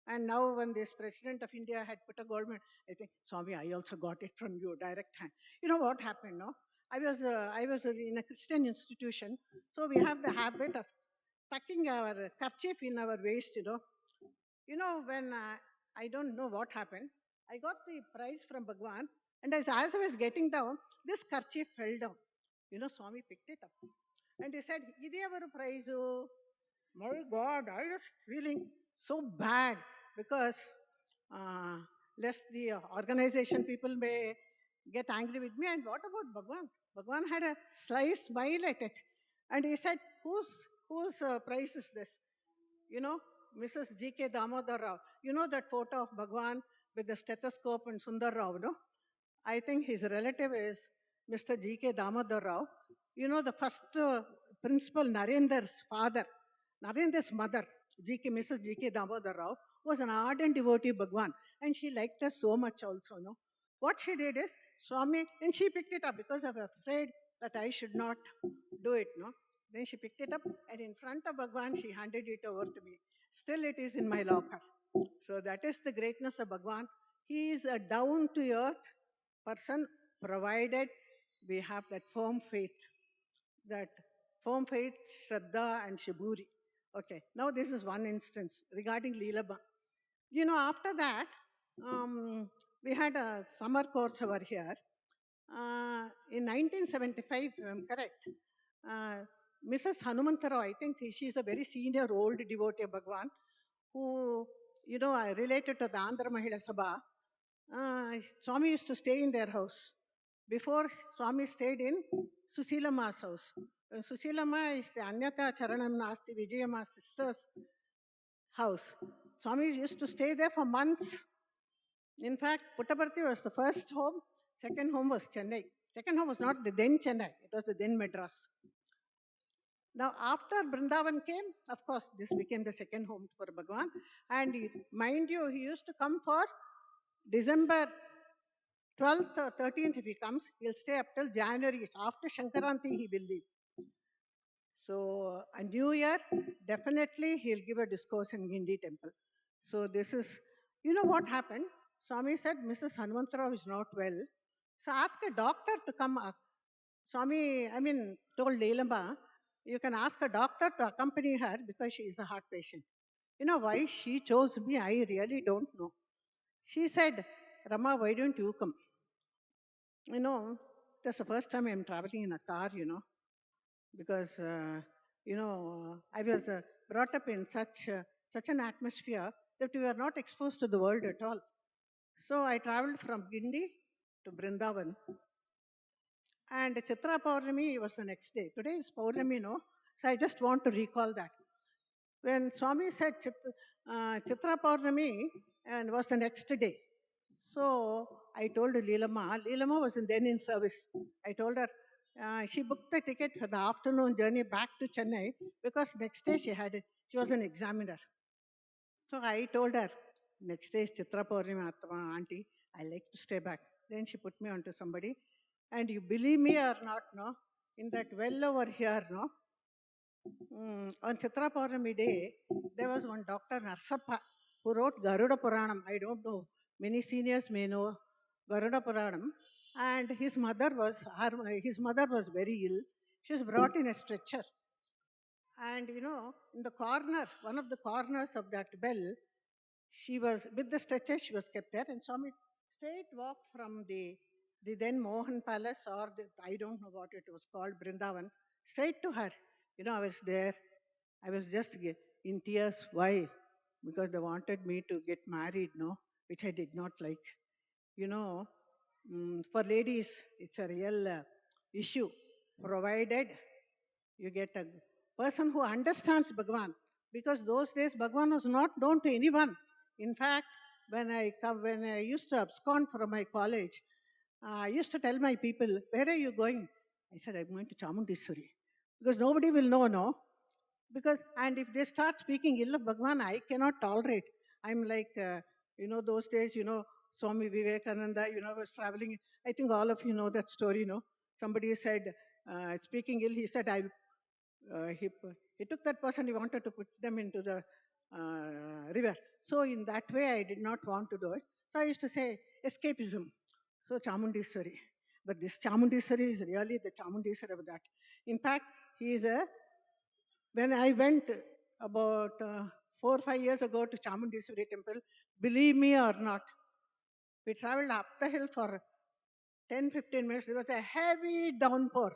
And now when this President of India had put a gold medal, I think, Swami, I also got it from you, direct hand. You know what happened, no? I was in a Christian institution, so we have the habit of tucking our kerchief in our waist, you know. When I don't know what happened, I got the prize from Bhagawan, and as I was getting down, this kerchief fell down. Swami picked it up. And he said, Idi avaru prize? My God, I was feeling so bad because uh, lest the organization people may get angry with me. And what about Bhagwan? Bhagwan had a sly smile at it. And he said, whose prize is this? Mrs. G.K. Damodar Rao. You know that photo of Bhagwan with the stethoscope and Sundar Rao, no? I think his relative is Mr. G.K. Damodar Rao. The first principal, Narendra's father, Narendra's mother, Mrs. G.K. Damodar Rao, was an ardent devotee of Bhagwan. And she liked us so much also, no? What she did is, Swami, and she picked it up because I was afraid that I should not do it, no? Then she picked it up and in front of Bhagwan, she handed it over to me. Still, it is in my locker. So that is the greatness of Bhagwan. He is a down to earth person, provided we have that firm faith, Shraddha and Shiburi. Okay, now this is one instance regarding Leelama. After that, we had a summer course over here. In 1975, if I'm correct, Mrs. Hanumantarao, I think she's a very senior old devotee of Bhagwan, who, I related to the Andhra Mahila Sabha. Swami used to stay in their house. Before, Swami stayed in Susheelamma's house. Susheelamma is the Anyatha Sharanam Nasthi, Vijayamma's sister's house. Swami used to stay there for months. In fact, Puttaparthi was the first home. Second home was Chennai. Second home was not the then Chennai, it was the then Madras. Now, after Brindavan came, of course, this became the second home for Bhagawan. And mind you, he used to come for December 12th or 13th if he comes. He'll stay up till January. After Shankaranti, he will leave. So, a New Year, definitely he'll give a discourse in Gindi temple. So, this is, what happened? Swami said, Mrs. Hanumantarao is not well. So, ask a doctor to come. Swami, told Leelama, you can ask a doctor to accompany her because she is a heart patient. Why she chose me, I really don't know. She said, Rama, why don't you come? That's the first time I'm traveling in a car, because, I was brought up in such an atmosphere that we were not exposed to the world at all. So I traveled from Gindi to Brindavan. And Chitra Paurnami was the next day. Today is Paurnami, no? So I just want to recall that. When Swami said Chitra Paurnami and was the next day. So I told Leelama was then in service. I told her, she booked the ticket for the afternoon journey back to Chennai because next day she was an examiner. So I told her, next day is Chitra Paurnima, auntie, I like to stay back. Then she put me onto somebody. And you believe me or not, no? In that well over here, no? On Chitra Paurnami day, there was one Dr. Narsappa who wrote Garuda Puranam. I don't know, many seniors may know Garuda Puranam. And his mother was very ill. She was brought in a stretcher. And in the corner, one of the corners of that bell, she was with the stretcher, she was kept there. And Swami straight walked from the then Mohan Palace or I don't know what it was called, Brindavan, straight to her. I was there. I was just in tears. Why? Because they wanted me to get married, no, which I did not like. For ladies, it's a real issue, provided you get a person who understands Bhagavan. Because those days, Bhagavan was not known to anyone. In fact, when I used to abscond from my college, I used to tell my people, where are you going? I said, I'm going to Chamundiswari. Because nobody will know, no? And if they start speaking ill of Bhagavan, I cannot tolerate. I'm like, those days, Swami Vivekananda, was traveling. I think all of you know that story, no? Somebody said, speaking ill, he said, he took that person, he wanted to put them into the river. So in that way, I did not want to do it. So I used to say escapism. So Chamundeswari. But this Chamundeswari is really the Chamundeswari of that. In fact, he is a, when I went about 4 or 5 years ago to Chamundeswari temple, believe me or not, we traveled up the hill for 10-15 minutes. There was a heavy downpour.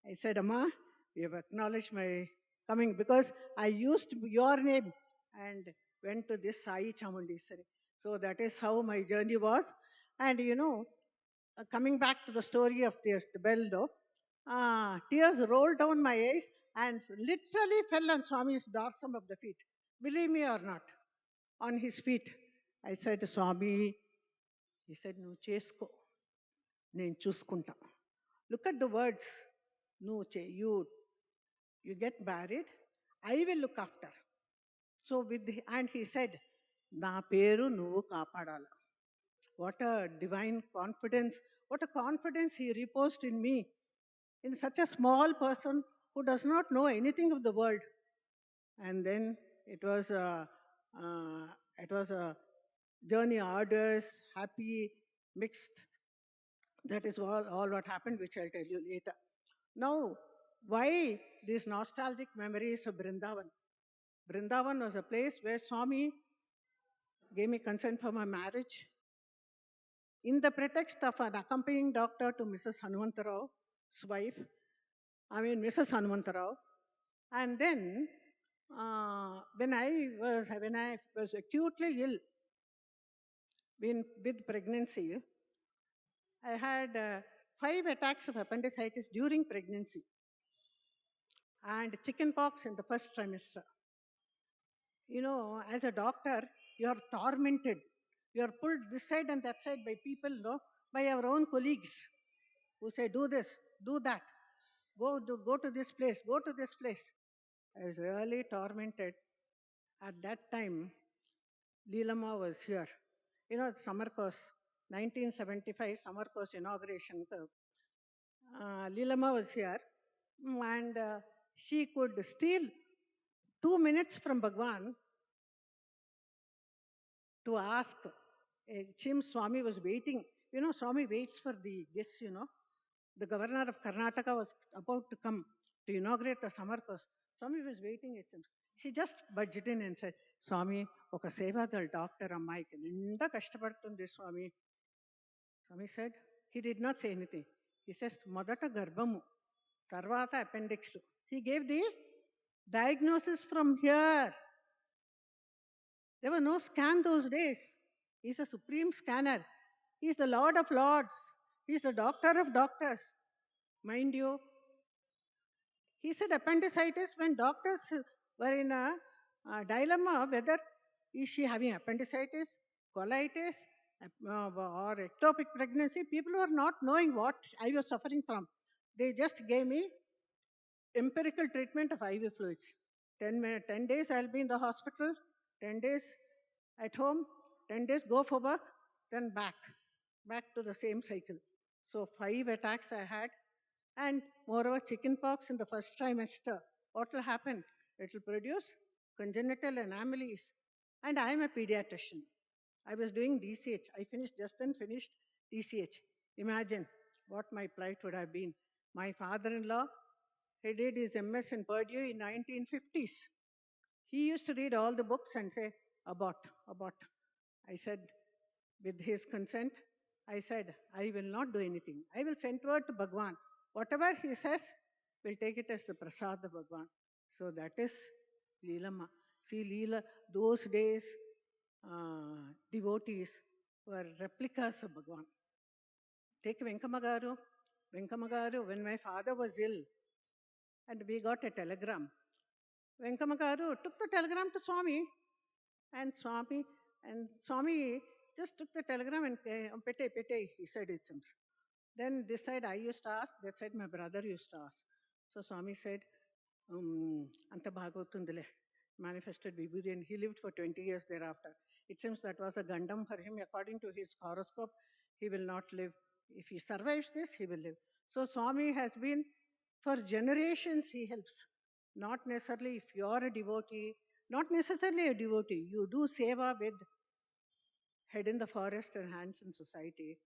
I said, Amma, you have acknowledged my coming because I used your name and went to this Sai Chamundeswari. So that is how my journey was. And coming back to the story of this, the bell though, tears rolled down my eyes and literally fell on Swami's dorsum of the feet. Believe me or not, on his feet. I said to Swami, he said, no, chesko, nen chuskunta. Look at the words. No, you get married, I will look after. So and he said, na peru nuvu kaapadala. What a divine confidence. What a confidence he reposed in me, in such a small person who does not know anything of the world. And then it was a journey, arduous, happy, mixed. That is all what happened, which I'll tell you later. Now, why these nostalgic memories of Brindavan? Brindavan was a place where Swami gave me consent for my marriage in the pretext of an accompanying doctor to Mrs. Hanumantarau's wife, Mrs. Hanumantarau. And then, when I was acutely ill with pregnancy, I had 5 attacks of appendicitis during pregnancy and chickenpox in the first trimester. As a doctor, you are tormented. You are pulled this side and that side by people, by our own colleagues who say, do this, do that, go to this place, go to this place. I was really tormented. At that time, Leelamma was here. Summer course, 1975 summer course inauguration. Leelamma was here, and she could steal 2 minutes from Bhagawan to ask. Swami was waiting. Swami waits for the guests, The governor of Karnataka was about to come to inaugurate the summer course. Swami was waiting at him. She just budged in and said, Swami, oka sevadal doctor ammaiki ninda kashtapadutundi Swami. Swami said, he did not say anything. He says, Madata Garbhamu, Sarvata appendix. He gave the diagnosis from here. There was no scan those days. He's a supreme scanner. He's the Lord of Lords. He's the doctor of doctors. Mind you, he said appendicitis when doctors were in a dilemma whether is she having appendicitis, colitis, or ectopic pregnancy. People were not knowing what I was suffering from. They just gave me empirical treatment of IV fluids. 10 days I'll be in the hospital, 10 days at home, 10 days go for work, then back to the same cycle. So 5 attacks I had, and moreover chickenpox in the first trimester. What will happen? It will produce congenital anomalies. And I am a pediatrician. I was doing D.C.H. I just then finished D.C.H. Imagine what my plight would have been. My father-in-law, he did his MS in Purdue in 1950s. He used to read all the books and say, abort. I said, with his consent, I said, I will not do anything. I will send word to Bhagawan. Whatever he says, we'll take it as the prasad of Bhagawan. So that is Leelamma. See, Leela, those days, devotees were replicas of Bhagawan. Take Venkama Garu. Venkama Garu, when my father was ill, and we got a telegram. Venkama Garu took the telegram to Swami, and Swami just took the telegram and pete, he said it. Then this side I used to ask, that side my brother used to ask. So Swami said, Anta Bhagavatundile, manifested Vibhuti, and he lived for 20 years thereafter. It seems that was a gandam for him. According to his horoscope, he will not live. If he survives this, he will live. So Swami has been, for generations he helps. Not necessarily if you are a devotee Not necessarily a devotee. You do seva with head in the forest and hands in society.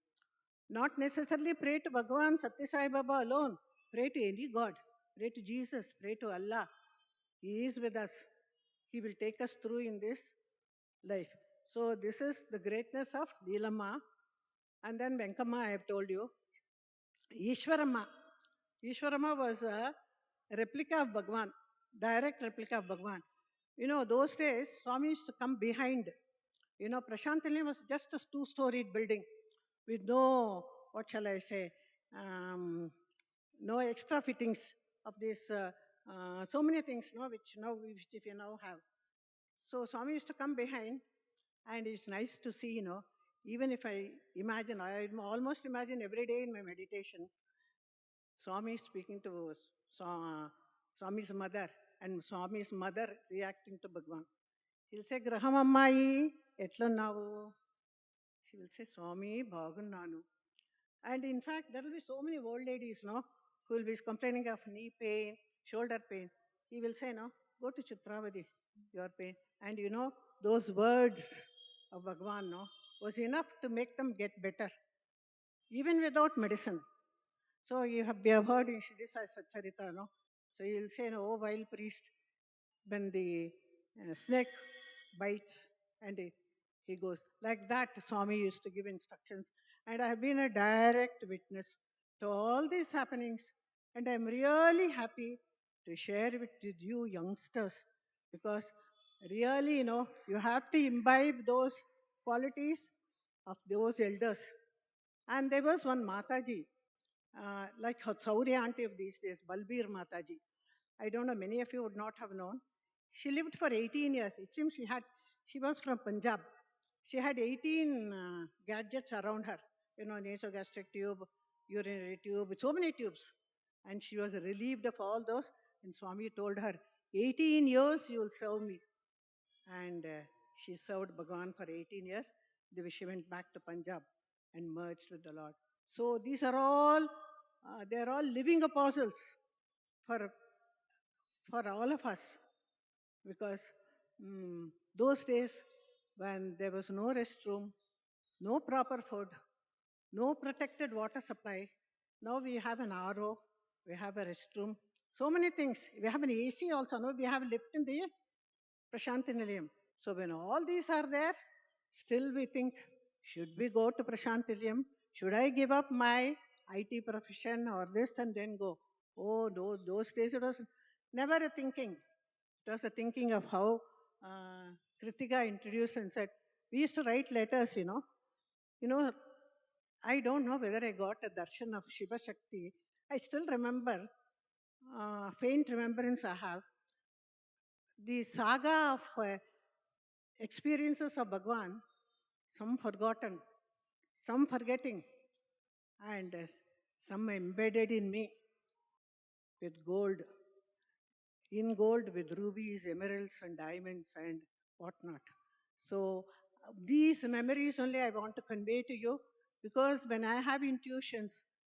Not necessarily pray to Bhagavan, Satya Sai Baba alone. Pray to any God. Pray to Jesus. Pray to Allah. He is with us. He will take us through in this life. So this is the greatness of Leelamma. And then Venkamma, I have told you. Ishwaramma. Ishwaramma was a replica of Bhagavan, direct replica of Bhagavan. Those days, Swami used to come behind. Prashanthali was just a two-storied building with no, what shall I say, no extra fittings of this, so many things, which if you now have. So Swami used to come behind, and it's nice to see, even if I almost imagine every day in my meditation, Swami speaking to Swami's mother, and Swami's mother reacting to Bhagavan. He'll say, Grahamammayi, etlunnaavu? She will say, Swami, bagunnanu. And in fact, there will be so many old ladies, who will be complaining of knee pain, shoulder pain. He will say, go to Chitravadi, your pain. And those words of Bhagavan, was enough to make them get better, even without medicine. So we have heard in Shri Sai Satcharita, So you'll say, oh, vile priest, when the snake bites and he goes. Like that, Swami used to give instructions. And I have been a direct witness to all these happenings. And I'm really happy to share it with you youngsters, because really, you have to imbibe those qualities of those elders. And there was one Mataji, like Sauri auntie of these days, Balbir Mataji. I don't know, many of you would not have known. She lived for 18 years. It seems she was from Punjab. She had 18 gadgets around her, nasogastric tube, urinary tube, so many tubes. And she was relieved of all those. And Swami told her, 18 years you will serve me. And she served Bhagavan for 18 years. Then she went back to Punjab and merged with the Lord. So these are all, they're all living apostles for all of us, because those days when there was no restroom, no proper food, no protected water supply, now we have an RO, we have a restroom, so many things. We have an AC also, we have lift in the Prashanthi Nilayam. So when all these are there, still we think, should we go to Prashanthi Nilayam? Should I give up my IT profession or this and then go? Oh, those days it was never a thinking. It was a thinking of how Kritika introduced and said, we used to write letters, I don't know whether I got a darshan of Shiva Shakti. I still remember, faint remembrance I have, the saga of experiences of Bhagavan, some forgotten, some forgetting, and some embedded in me with gold, in gold with rubies, emeralds, and diamonds, and whatnot. So these memories only I want to convey to you, because when I have intuitions,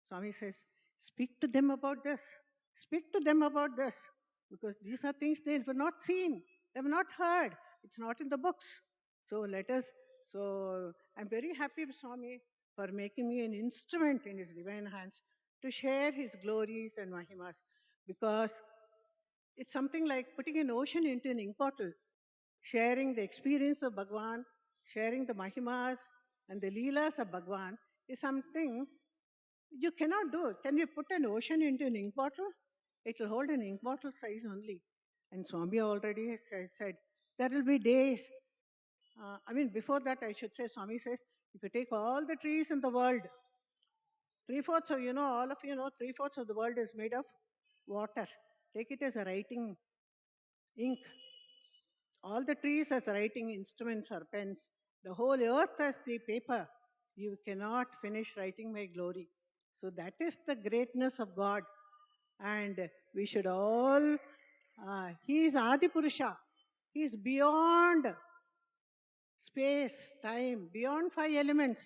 Swami says, speak to them about this. Speak to them about this. Because these are things they have not seen, they have not heard. It's not in the books. So I'm very happy with Swami for making me an instrument in his divine hands to share his glories and mahimas, because it's something like putting an ocean into an ink bottle, sharing the experience of Bhagavan, sharing the mahimas and the leelas of Bhagavan is something you cannot do. Can you put an ocean into an ink bottle? It will hold an ink bottle size only. And Swami already said, there will be days. Before that I should say, Swami says, if you take all the trees in the world, three-fourths of, all of you know, three-fourths of the world is made of water. Take it as a writing ink. All the trees as writing instruments or pens. The whole earth as the paper. You cannot finish writing my glory. So that is the greatness of God. And we should all, He is Adi Purusha. He is beyond space, time, beyond five elements,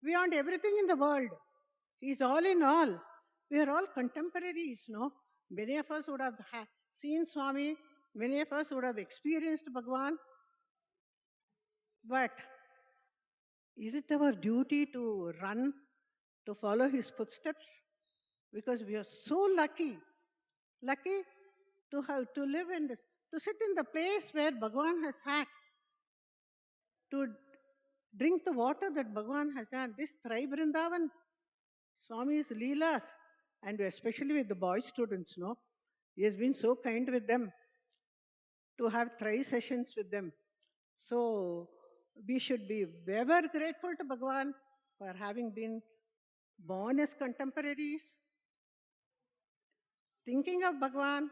beyond everything in the world. He is all in all. We are all contemporaries, no? Many of us would have seen Swami Many of us would have experienced Bhagavan, but is it our duty to run, to follow his footsteps? Because we are so lucky to have to live in this, to sit in the place where Bhagavan has sat, to drink the water that Bhagavan has done. This Tri Brindavan, Swami's Leelas, and especially with the boy students, no? He has been so kind with them to have Tri sessions with them. So we should be ever grateful to Bhagavan for having been born as contemporaries, thinking of Bhagavan,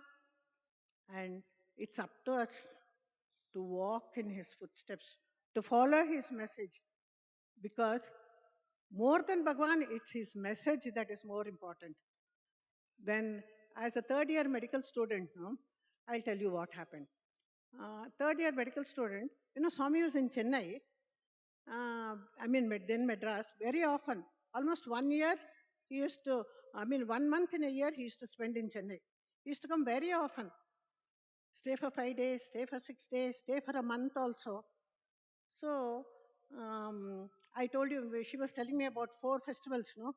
and it's up to us to walk in his footsteps, to follow his message, because more than Bhagavan, it's his message that is more important. Then, as a third year medical student, no, I'll tell you what happened. Third year medical student, Swami was in Chennai, then Madras, very often, almost 1 year, he used to, 1 month in a year, he used to spend in Chennai. He used to come very often, stay for 5 days, stay for 6 days, stay for a month also. So, I told you, she was telling me about 4 festivals, no?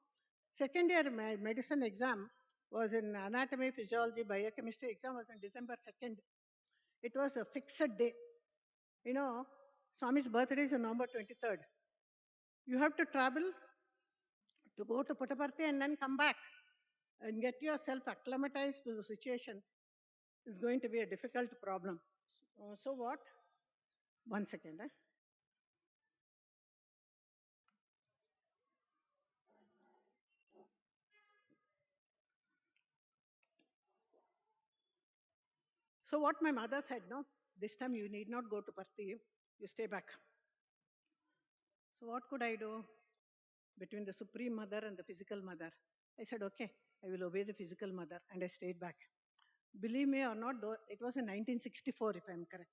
Second year medicine exam was in anatomy, physiology, biochemistry exam was on December 2nd. It was a fixed day. Swami's birthday is on November 23rd. You have to travel to go to Puttaparthi and then come back and get yourself acclimatized to the situation is going to be a difficult problem. So what? 1 second. So what my mother said, no, this time you need not go to Parthi, you stay back. So what could I do between the Supreme Mother and the physical mother? I said, okay, I will obey the physical mother, and I stayed back. Believe me or not, though, it was in 1964, if I'm correct.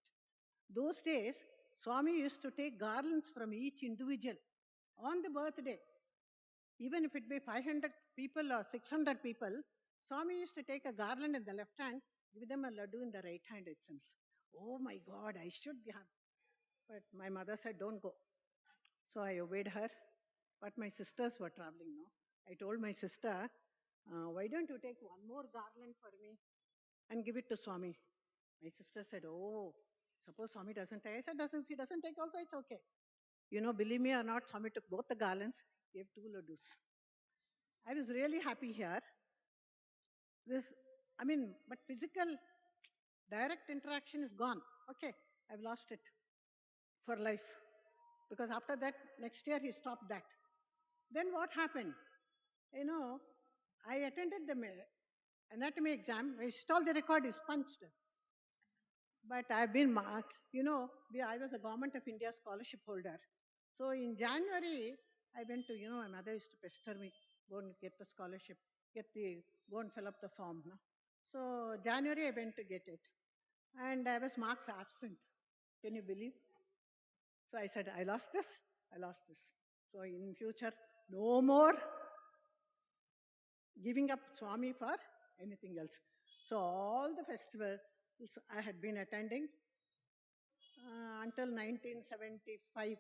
Those days, Swami used to take garlands from each individual on the birthday. Even if it be 500 people or 600 people, Swami used to take a garland in the left hand, give them a laddu in the right hand, it seems. Oh my God, I should have. But my mother said, don't go. So I obeyed her. But my sisters were traveling now. I told my sister, why don't you take one more garland for me and give it to Swami? My sister said, oh, suppose Swami doesn't take. I said, if he doesn't take also, it's okay. Believe me or not, Swami took both the garlands, gave 2 laddus. I was really happy here. But physical direct interaction is gone. Okay, I've lost it for life. Because after that, next year he stopped that. Then what happened? I attended the anatomy exam. All the record is punched. But I've been marked. I was a Government of India scholarship holder. So in January, I went to, my mother used to pester me, go and get the scholarship, go and fill up the form. No? So January, I went to get it. And I was marks absent. Can you believe? So I said, I lost this. So in future, no more giving up Swami for anything else. So all the festivals I had been attending until 1975.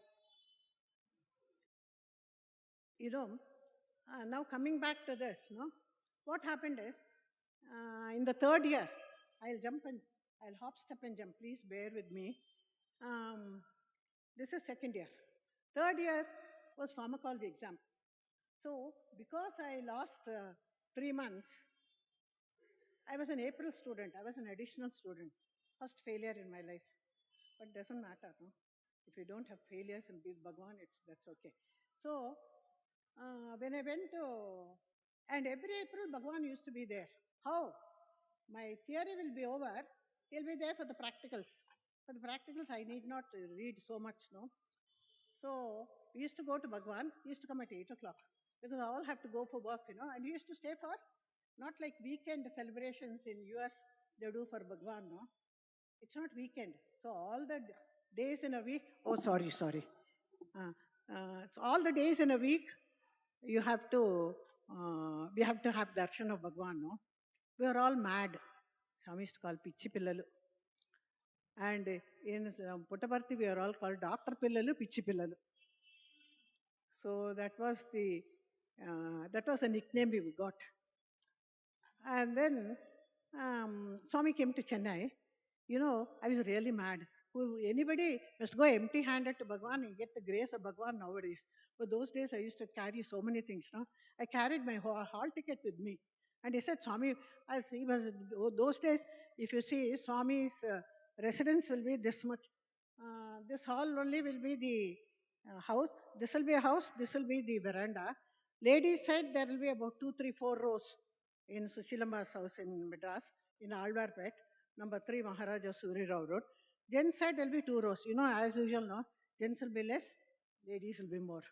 Now coming back to this, what happened is, in the third year, I'll hop, step and jump. Please bear with me. This is second year. Third year was pharmacology exam. So because I lost 3 months, I was an April student. I was an additional student. First failure in my life. But doesn't matter. No? If you don't have failures in Bhagavan, that's okay. So when I went to, and every April Bhagavan used to be there. How? My theory will be over. He'll be there for the practicals. For the practicals, I need not read so much, no? So we used to go to Bhagavan. He used to come at 8 o'clock because I all have to go for work, and he used to stay for, not like weekend celebrations in US they do for Bhagavan, no? It's not weekend. So all the days in a week, oh, sorry. So all the days in a week, we have to have darshan of Bhagavan, no? We are all mad. Swami used to call pichi pillalu. And in Puttaparthi, we are all called Dr. Pillalu, Pichi Pillalu. So that was the nickname we got. And then Swami came to Chennai. I was really mad. Anybody must go empty-handed to Bhagawan and get the grace of Bhagawan nowadays. But those days I used to carry so many things. No, I carried my hall ticket with me, and he said, Swami, as he was those days. If you see, Swami's residence will be this much. This hall only will be the house. This will be a house. This will be the veranda. Ladies said there will be about 2, 3, 4 rows in Susheelamma's house in Madras, in Alvarpet, number 3 Maharaja Suri Rao Road. Gents side will be 2 rows. As usual, no? Gents will be less, ladies will be more.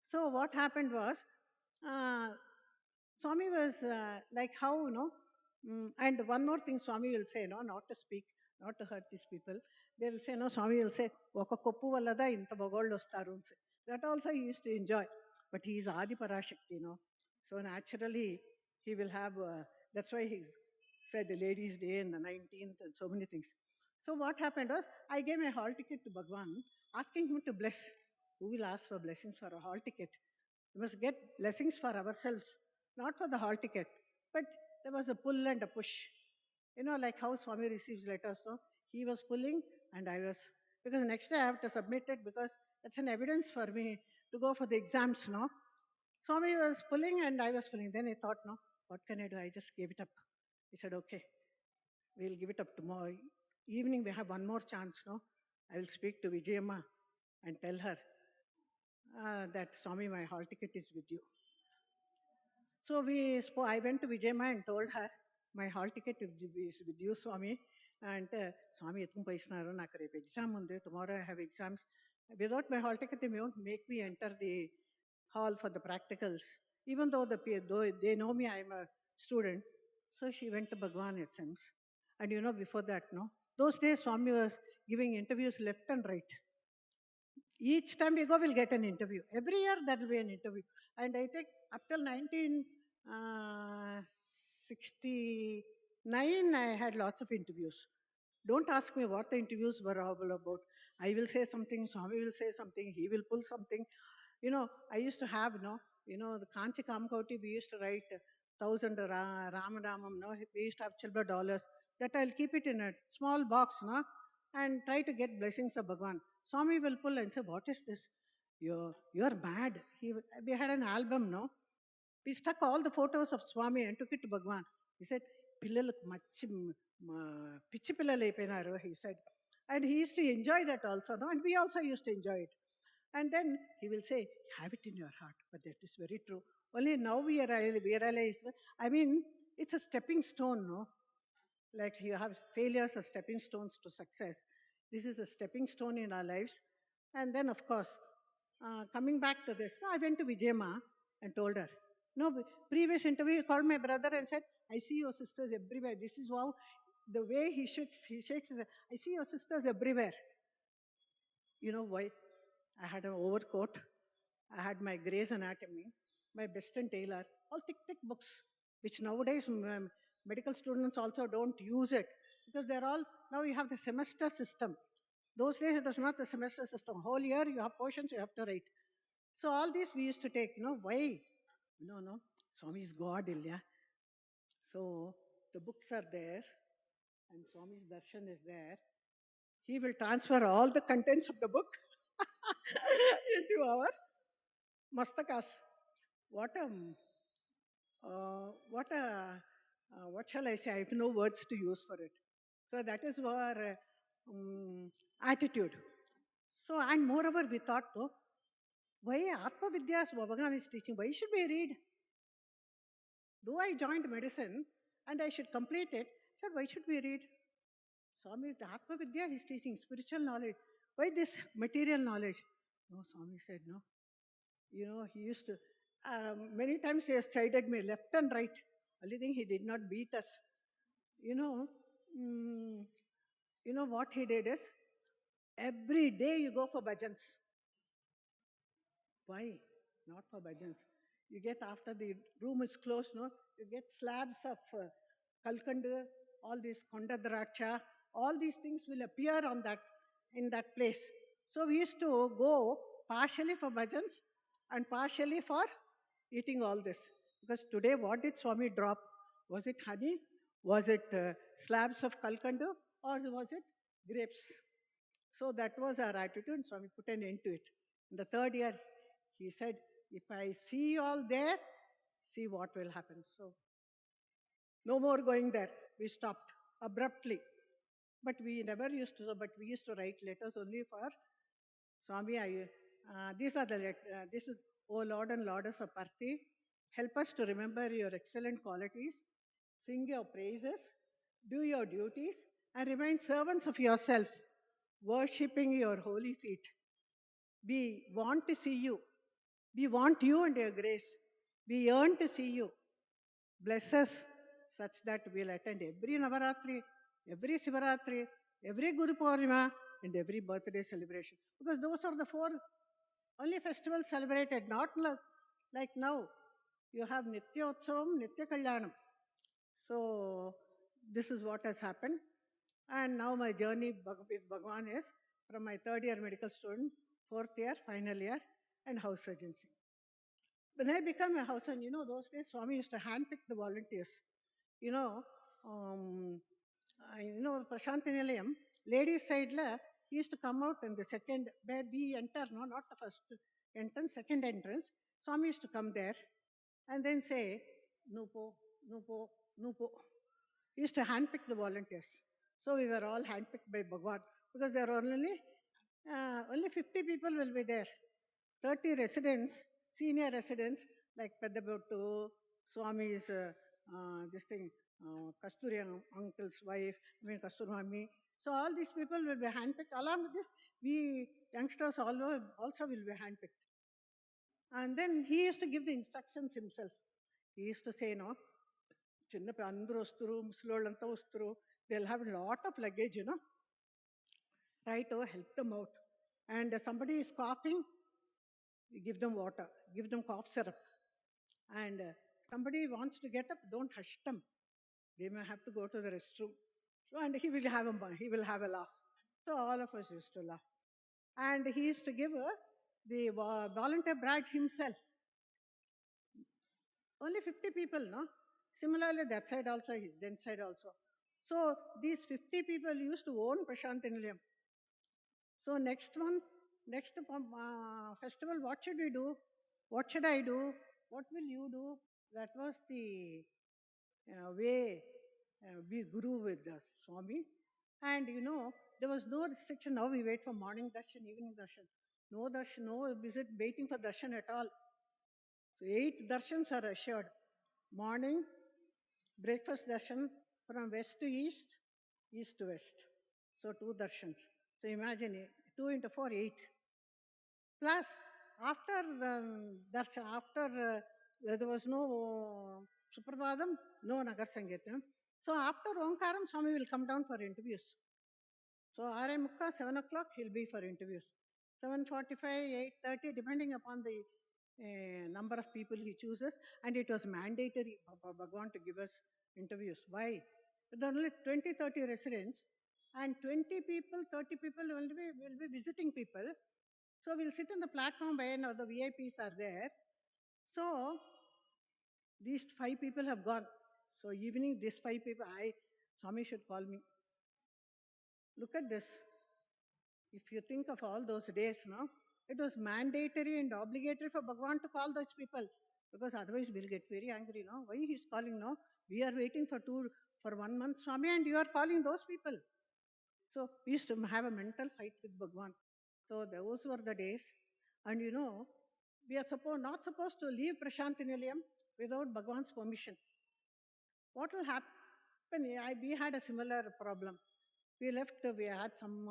So what happened was, uh, Swami was like how, and one more thing Swami will say, no, not to speak, not to hurt these people. They will say, no, Swami will say, Oka koppu vallada inta bagoldu vastaru. That also he used to enjoy. But he is Adi Parashakti, So naturally, he will have, that's why he said the Ladies' Day and the 19th and so many things. So what happened was, I gave my hall ticket to Bhagwan, asking him to bless. Who will ask for blessings for a hall ticket? We must get blessings for ourselves, not for the hall ticket. But there was a pull and a push. Like how Swami receives letters, no? He was pulling and I was, because next day I have to submit it because that's an evidence for me to go for the exams, no? Swami was pulling and I was pulling. Then I thought, no, what can I do? I just gave it up. He said, okay, we'll give it up tomorrow. Evening we have one more chance, no? I will speak to Vijayamma and tell her that Swami, my hall ticket is with you. So I went to Vijayamma and told her, my hall ticket is with you, Swami. And Swami, exam tomorrow I have exams. Without my hall ticket, they won't make me enter the hall for the practicals. Even though though they know me, I'm a student. So she went to Bhagawan, it seems. And before that, no? Those days, Swami was giving interviews left and right. Each time we go, we'll get an interview. Every year, there will be an interview. And I think up till 1969, I had lots of interviews. Don't ask me what the interviews were all about. I will say something, Swami will say something, he will pull something. I used to have, the Kanchi Kamkoti, we used to write 1,000 Ramadamam, we used to have silver dollars. That I'll keep it in a small box, and try to get blessings of Bhagavan. Swami will pull and say, what is this? You're mad. We had an album, no? We stuck all the photos of Swami and took it to Bhagavan. He said, Pillalu pichi pillalaipinaru, he said. And he used to enjoy that also, no? And we also used to enjoy it. And then he will say, have it in your heart. But that is very true. Only now we realize, I mean, it's a stepping stone, no? Like you have failures as stepping stones to success. This is a stepping stone in our lives. And then, of course, coming back to this, I went to Vijayamma and told her. Previous interview, he called my brother and said, I see your sisters everywhere. This is how, the way he shakes I see your sisters everywhere. You know why? I had an overcoat. I had my Gray's Anatomy, my Best and Taylor, all thick books, which nowadays medical students also don't use it because they're all, now you have the semester system. Those days it was not the semester system. Whole year you have portions you have to write. So all these we used to take, why? No, Swami is God, Ilya. So the books are there and Swami's darshan is there. He will transfer all the contents of the book into our mastakas. What a what shall I say? I have no words to use for it. So that is our attitude. So, and moreover, we thought, though, why Atma Vidya Bhagavan is teaching? Why should we read? Though I joined medicine and I should complete it, I said, why should we read? Swami, the Atma Vidya, he's teaching spiritual knowledge. Why this material knowledge? No, Swami said, no. He used to, many times he has chided me left and right. Only thing he did not beat us. Mm, what he did is, every day you go for bhajans. Why? Not for bhajans. You get after the room is closed, no? You get slabs of kalkandu, all this konda draksha, all these things will appear on that, in that place. So we used to go partially for bhajans and partially for eating all this. Because today, what did Swami drop? Was it honey? Was it slabs of kalkandu? Or was it grapes? So that was our attitude. Swami put an end to it. In the third year, he said, if I see you all there, see what will happen. So no more going there. We stopped abruptly. But we never used to, but we used to write letters only for Swami. These are the this is, O Lord and Lordess of Parthi, help us to remember your excellent qualities, sing your praises, do your duties, and remain servants of yourself, worshipping your holy feet. We want to see you. We want you and your grace. We yearn to see you. Bless us such that we'll attend every Navaratri, every Sivaratri, every Guru Purnima, and every birthday celebration. Because those are the four only festivals celebrated, not like now. You have Nitya Utsavam, Nitya Kalyanam. So this is what has happened. And now my journey with Bhagawan is from my third year medical student, fourth year, final year, and house surgency. When I became a house surgeon, those days Swami used to handpick the volunteers. You know, Prashanti Nilayam, ladies side, he used to come out in the second, where we enter, no, not the first entrance, second entrance. Swami used to come there and then say, Nupo, Nupo, Nupo. He used to handpick the volunteers. So we were all handpicked by Bhagawan because there are only 50 people will be there. 30 residents, senior residents like Pedabottu, Swami's this thing, Kasturi uncle's wife, Kasturmami. So all these people will be handpicked. Along with this, we youngsters also will be handpicked. And then he used to give the instructions himself. He used to say, no, they'll have a lot of luggage, Try to help them out. And somebody is coughing, you give them water, give them cough syrup. And somebody wants to get up, don't hush them. They may have to go to the restroom. And he will have a laugh. So all of us used to laugh. And he used to give the volunteer bride himself. Only 50 people, no? Similarly, that side also, then side also. So these 50 people used to own Prashanti Nilayam. So next festival, what should we do? What should I do? What will you do? That was the way we grew with Swami. And there was no restriction. Now we wait for morning darshan, evening darshan. No darshan, no visit, waiting for darshan at all. So 8 darshans are assured. Morning, breakfast darshan from west to east, east to west. So 2 darshans. So imagine 2 into 4, 8. Plus, after the darshan, there was no Suprabhadam, no Nagar Sangeetam. So after Omkaram, Swami will come down for interviews. So 6:30, 7 o'clock, he'll be for interviews. 7:45, 8:30, depending upon the number of people he chooses. And it was mandatory for Bhagawan to give us interviews. Why? There are only 20, 30 residents, and 20 people, 30 people will be visiting people. So we'll sit on the platform where the VIPs are there. So these 5 people have gone. So evening, these 5 people, Swami should call me. Look at this. If you think of all those days, no, it was mandatory and obligatory for Bhagavan to call those people, because otherwise we'll get very angry, no? Why he's calling, no? We are waiting for 1 month, Swami, and you are calling those people. So we used to have a mental fight with Bhagavan. So those were the days. And we are not supposed to leave Prashanti Nilayam without Bhagavan's permission. What will happen? We had a similar problem. We left, we had some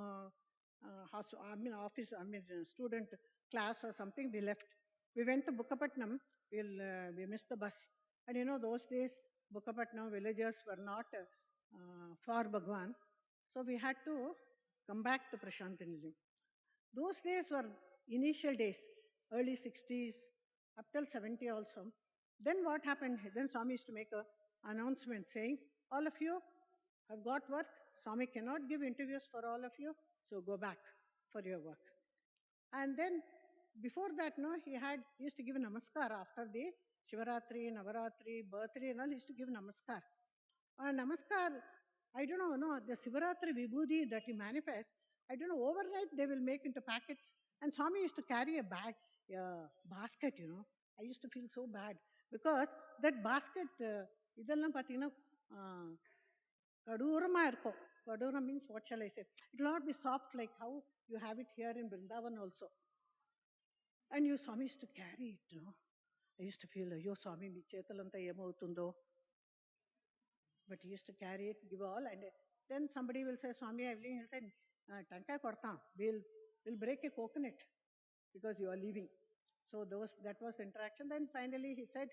student class or something, we left. We went to Bukkapatnam, we missed the bus. And those days, Bukkapatnam villagers were not for Bhagavan. So we had to come back to Prashanti Nilayam. Those days were initial days, early 60s, up till 70 also. Then what happened? Then Swami used to make an announcement saying, all of you have got work, Swami cannot give interviews for all of you, so go back for your work. And then before that, no, he used to give namaskar after the Shivaratri, Navaratri, birthday and all, he used to give namaskar. Namaskar, I don't know, no, the Shivaratri Vibhuti that he manifests, I don't know, overnight they will make into packets. And Swami used to carry a basket, I used to feel so bad because that basket, இதெல்லாம் பார்த்தீங்கன்னா கடூரமா இருக்கும். Kadura means, what shall I say? It will not be soft like how you have it here in Brindavan also. And you Swami used to carry it, I used to feel, yo Swami, mi chetalanta emautundo. But he used to carry it, give all, and then somebody will say, Swami, he'll say, Tanka korta, we'll break a coconut because you are leaving. So that was the interaction. Then finally he said,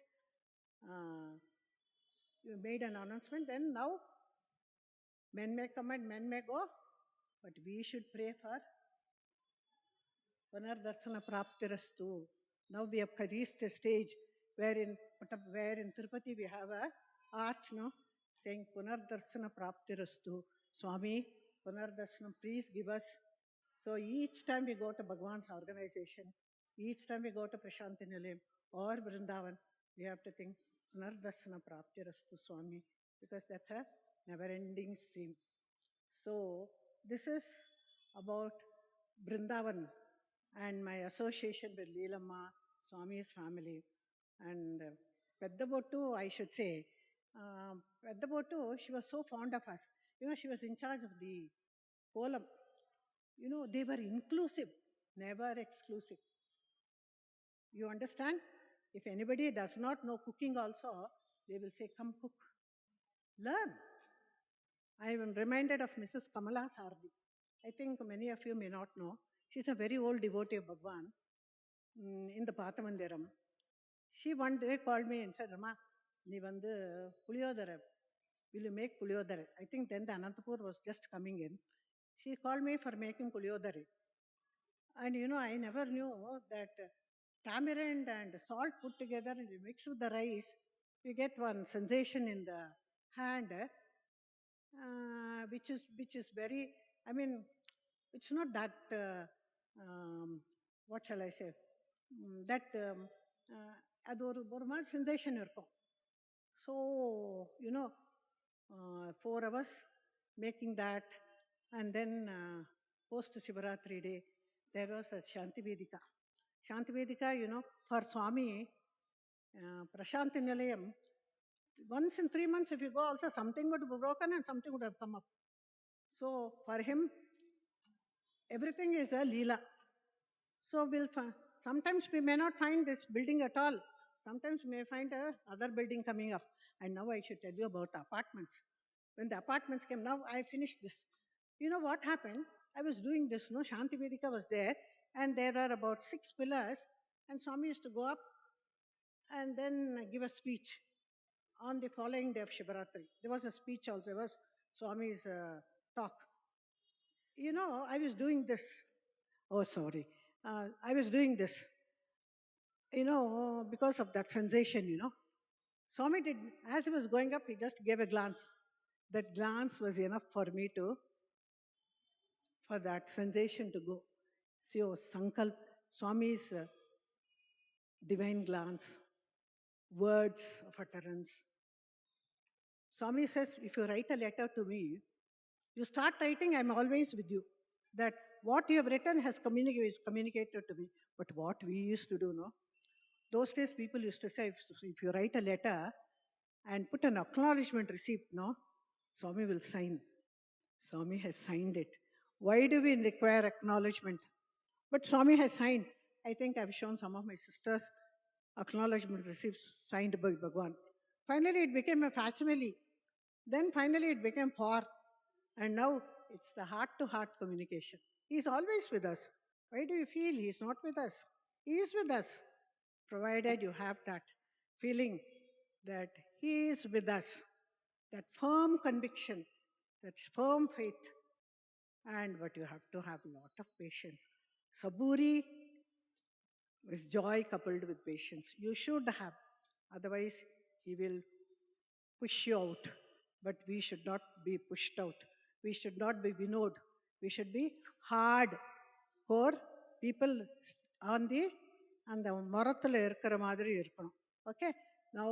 you made an announcement, then now men may come and men may go, but we should pray for Punardarshana Praptirastu. Now we have reached a stage where in Tirupati we have a arch, no, saying Punardarshana Praptirastu. Swami, Punardarshana, please give us. So each time we go to Bhagawan's organization, each time we go to Prashanti Nilayam or Brindavan, we have to think Punardarshana Praptirastu Swami, because that's a never-ending stream. So this is about Brindavan and my association with Leelamma, Swami's family. And Peddabottu, I should say, Peddabottu, she was so fond of us. She was in charge of the kolam. They were inclusive, never exclusive. You understand? If anybody does not know cooking also, they will say, come cook. Learn. I am reminded of Mrs. Kamala Sardi. I think many of you may not know. She's a very old devotee of Bhagawan in the Pathamandiram. She one day called me and said, Rama, nee vandu puliyodara. Will you make puliyodara? I think then the Anantapur was just coming in. She called me for making puliyodara. And I never knew that tamarind and salt put together and you mix with the rice, you get one sensation in the hand, which is very, it's not that, what shall I say, that அது ஒரு மாதிரி sensation இருக்கும். So 4 hours making that, and then post Shivaratri day there was a Shanti Vedika. Shanti Vedika, for Swami, Prashanti Nilayam, once in 3 months if you go also, something would be broken and something would have come up. So for him, everything is a Leela. So sometimes we may not find this building at all. Sometimes we may find other building coming up. And now I should tell you about the apartments. When the apartments came, now I finished this. You know what happened? I was doing this, Shanti Vedika was there, and there are about 6 pillars, and Swami used to go up and then give a speech on the following day of Shivaratri. There was a speech also, there was Swami's talk. I was doing this. Oh, sorry. I was doing this, because of that sensation, Swami did, as he was going up, he just gave a glance. That glance was enough for me for that sensation to go. So, Sankalp, Swami's divine glance, words of utterance. Swami says, if you write a letter to me, you start writing, I'm always with you. That what you have written is communicated to me. But what we used to do, those days people used to say, if you write a letter and put an acknowledgement receipt, Swami will sign. Swami has signed it. Why do we require acknowledgement? But Swami has signed. I think I've shown some of my sisters' acknowledgement receipts signed by Bhagawan. Finally, it became a facsimile. Then finally, it became for. And now it's the heart-to-heart communication. He's always with us. Why do you feel he's not with us? He is with us, provided you have that feeling that he is with us, that firm conviction, that firm faith. But you have to have a lot of patience. Saburi is joy coupled with patience. You should have. Otherwise, he will push you out. But we should not be pushed out. We should not be vinod. We should be hard core people on the மரத்தில் இருக்கிற மாதிரி இருக்கணும். Okay, now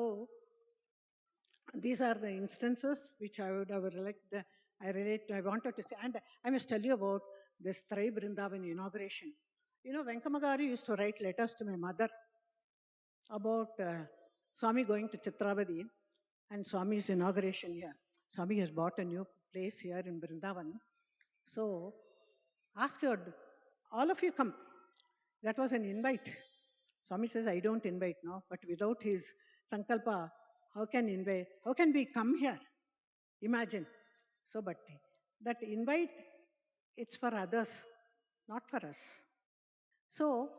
these are the instances which I would have I wanted to say, and I must tell you about this Thrai Brindavan inauguration. You know, Venkamagaru used to write letters to my mother about Swami going to Chitravadi and Swami's inauguration here. Swami has bought a new place here in Brindavan. So ask all of you come. That was an invite. Swami says, I don't invite now, but without his sankalpa, how can invite? How can we come here? Imagine. So, but that invite, it's for others, not for us. So,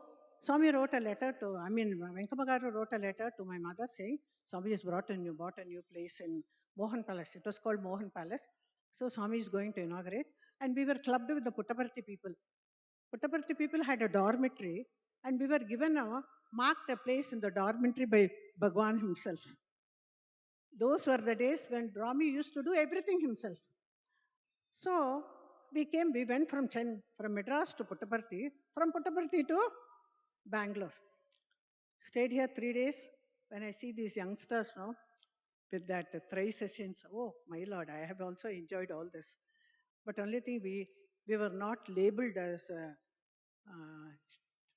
Swami wrote a letter to, Venkamagaru wrote a letter to my mother saying, Swami has bought a new place in Mohan Palace. It was called Mohan Palace. So, Swami is going to inaugurate. And we were clubbed with the Puttaparthi people. Puttaparthi people had a dormitory, and we were given marked a place in the dormitory by Bhagawan himself. Those were the days when Rami used to do everything himself. So we went from Madras to Puttaparthi, from Puttaparthi to Bangalore. Stayed here 3 days. When I see these youngsters now with that 3 sessions, oh my Lord, I have also enjoyed all this. But only thing, we were not labeled as,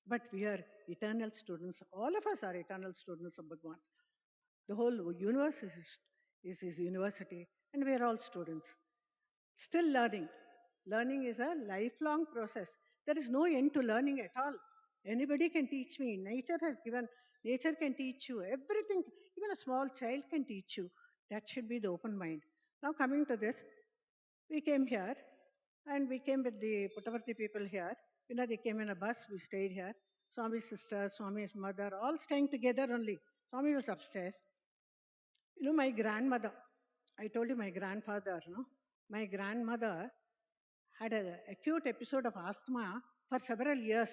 but we are eternal students. All of us are eternal students of Bhagawan. The whole universe is his university, and we are all students. Still learning. Learning is a lifelong process. There is no end to learning at all. Anybody can teach me. Nature can teach you. Everything, even a small child can teach you. That should be the open mind. Now coming to this, we came here, and we came with the Puttaparthi people here. You know, they came in a bus, we stayed here. Swami's sister, Swami's mother, all staying together only. Swami was upstairs. You know, my grandmother, I told you my grandfather, no? My grandmother had an acute episode of asthma for several years.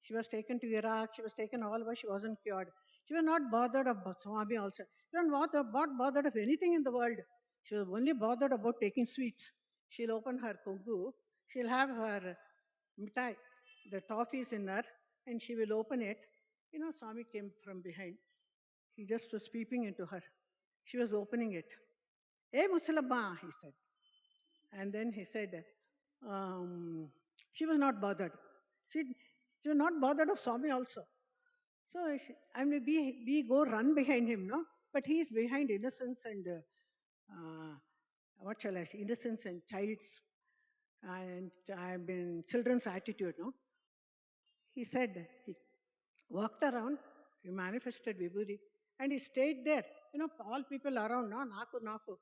She was taken to Iraq, she was taken all over, she wasn't cured. She was not bothered about Swami also. She was not bothered of anything in the world. She was only bothered about taking sweets. She'll open her kogu, she'll have her mitai, the toffees in her, and she will open it. You know, Swami came from behind. He just was peeping into her. She was opening it. Hey, Musalabba, he said. And then he said, she was not bothered. She was not bothered of Swami also. So we go run behind him, no? But he is behind innocence and, what shall I say, innocence and children's attitude, no? He said, he walked around, he manifested Vibhuti, and he stayed there. You know, all people around, no, Naku.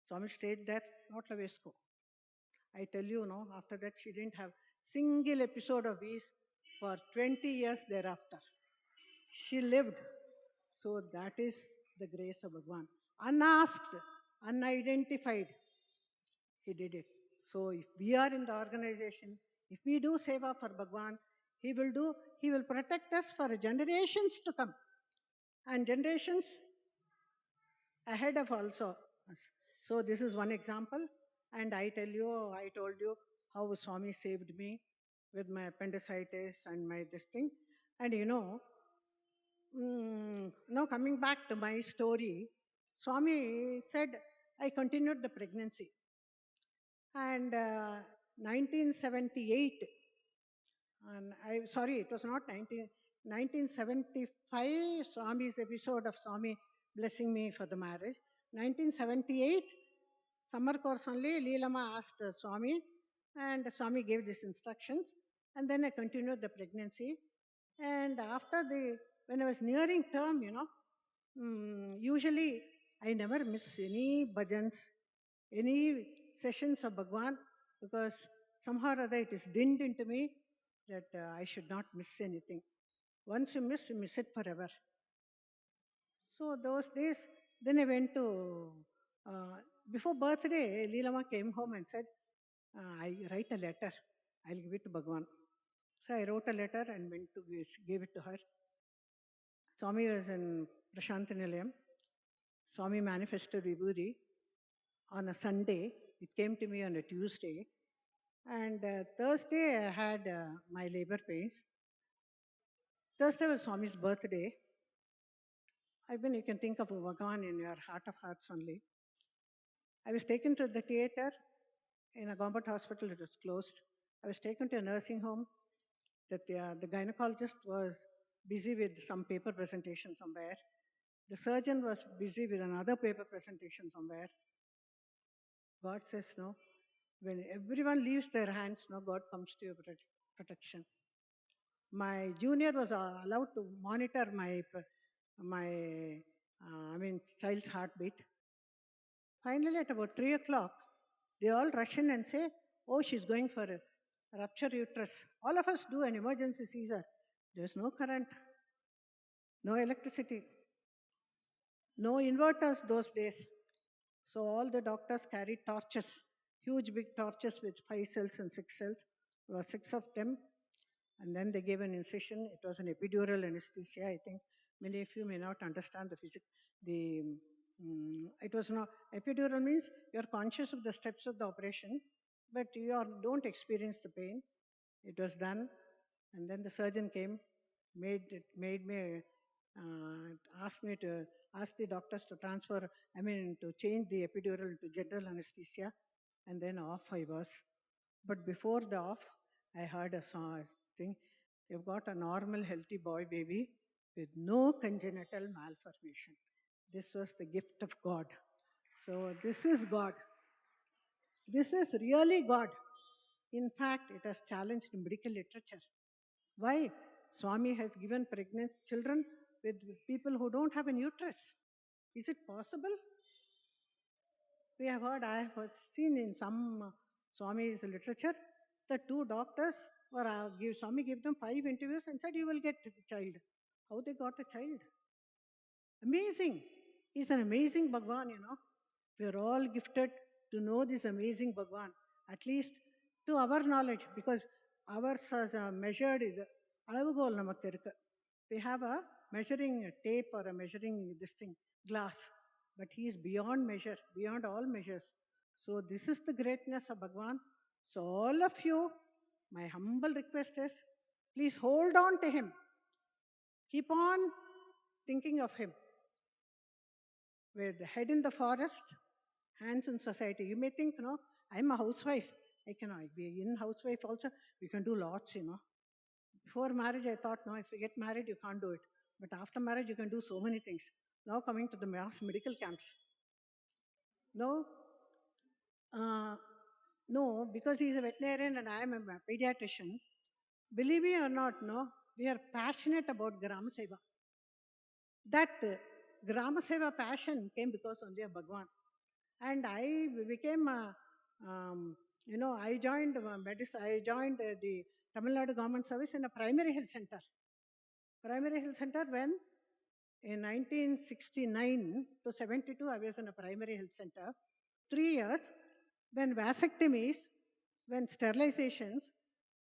Swami stayed there, not a Vesko. I tell you, no, after that she didn't have single episode of these for 20 years thereafter. She lived. So that is the grace of Bhagavan. Unasked, unidentified, he did it. So if we are in the organization, if we do seva for Bhagavan, he will protect us for generations to come. And generations ahead of also us. So this is one example. And I told you how Swami saved me with my appendicitis and my this thing. And you know, now coming back to my story, Swami said, I continued the pregnancy. And 1978, it was not 1975, Swami's episode of Swami blessing me for the marriage. 1978, summer course only, Leelama asked Swami, and Swami gave these instructions. And then I continued the pregnancy. And when I was nearing term, you know, usually I never miss any bhajans, any sessions of Bhagavan, because somehow or other it is dinned into me that I should not miss anything. Once you miss it forever. So those days, then I went to, before birthday, Leelama came home and said, I write a letter, I'll give it to Bhagavan. So I wrote a letter and went to gave it to her. Swami was in Prashanti Nilayam. Swami manifested Vibhuti on a Sunday. It came to me on a Tuesday. And Thursday, I had my labor pains. Thursday was Swami's birthday. I mean, you can think of Bhagawan in your heart of hearts only. I was taken to the theater in a government hospital. It was closed. I was taken to a nursing home. The gynecologist was busy with some paper presentation somewhere. The surgeon was busy with another paper presentation somewhere. God says no. When everyone leaves their hands, no, God comes to your protection. My junior was allowed to monitor my child's heartbeat. Finally, at about 3 o'clock, they all rush in and say, oh, she's going for a rupture uterus. All of us do an emergency Caesar. There's no current, no electricity, no inverters those days. So all the doctors carried torches, huge big torches with 5 cells and 6 cells. There were 6 of them. And then they gave an incision. It was an epidural anesthesia. I think many of you may not understand the physics. It was not, epidural means you're conscious of the steps of the operation, but don't experience the pain. It was done. And then the surgeon came, asked me to ask the doctors to to change the epidural to general anesthesia, and then off I was. But before the off, I heard a thing. You've got a normal, healthy boy baby with no congenital malformation. This was the gift of God. So this is God. This is really God. In fact, it has challenged medical literature. Why? Swami has given pregnant children with people who don't have an uterus. Is it possible? I have seen in some Swami's literature, the 2 doctors Swami gave them 5 interviews and said, you will get a child. How they got a child? Amazing. He's an amazing Bhagawan, We are all gifted to know this amazing Bhagawan, at least to our knowledge, because ours is measured. We have a measuring tape or a measuring glass, but he is beyond measure, beyond all measures. So this is the greatness of Bhagavan. So all of you, my humble request is, please hold on to him. Keep on thinking of him. With the head in the forest, hands in society. You may think, I'm a housewife. I cannot be in housewife also. We can do lots, Before marriage, I thought, no, if you get married, you can't do it. But after marriage, you can do so many things. Now coming to the mass medical camps. No, no, because he's a veterinarian and I am a pediatrician. Believe me or not, no, we are passionate about Grama Seva. That Grama Seva passion came because only of Bhagavan. And I became, I joined the Tamil Nadu government service in a primary health center. Primary health center when in 1969 to 72, I was in a primary health center. 3 years, when vasectomies, when sterilizations,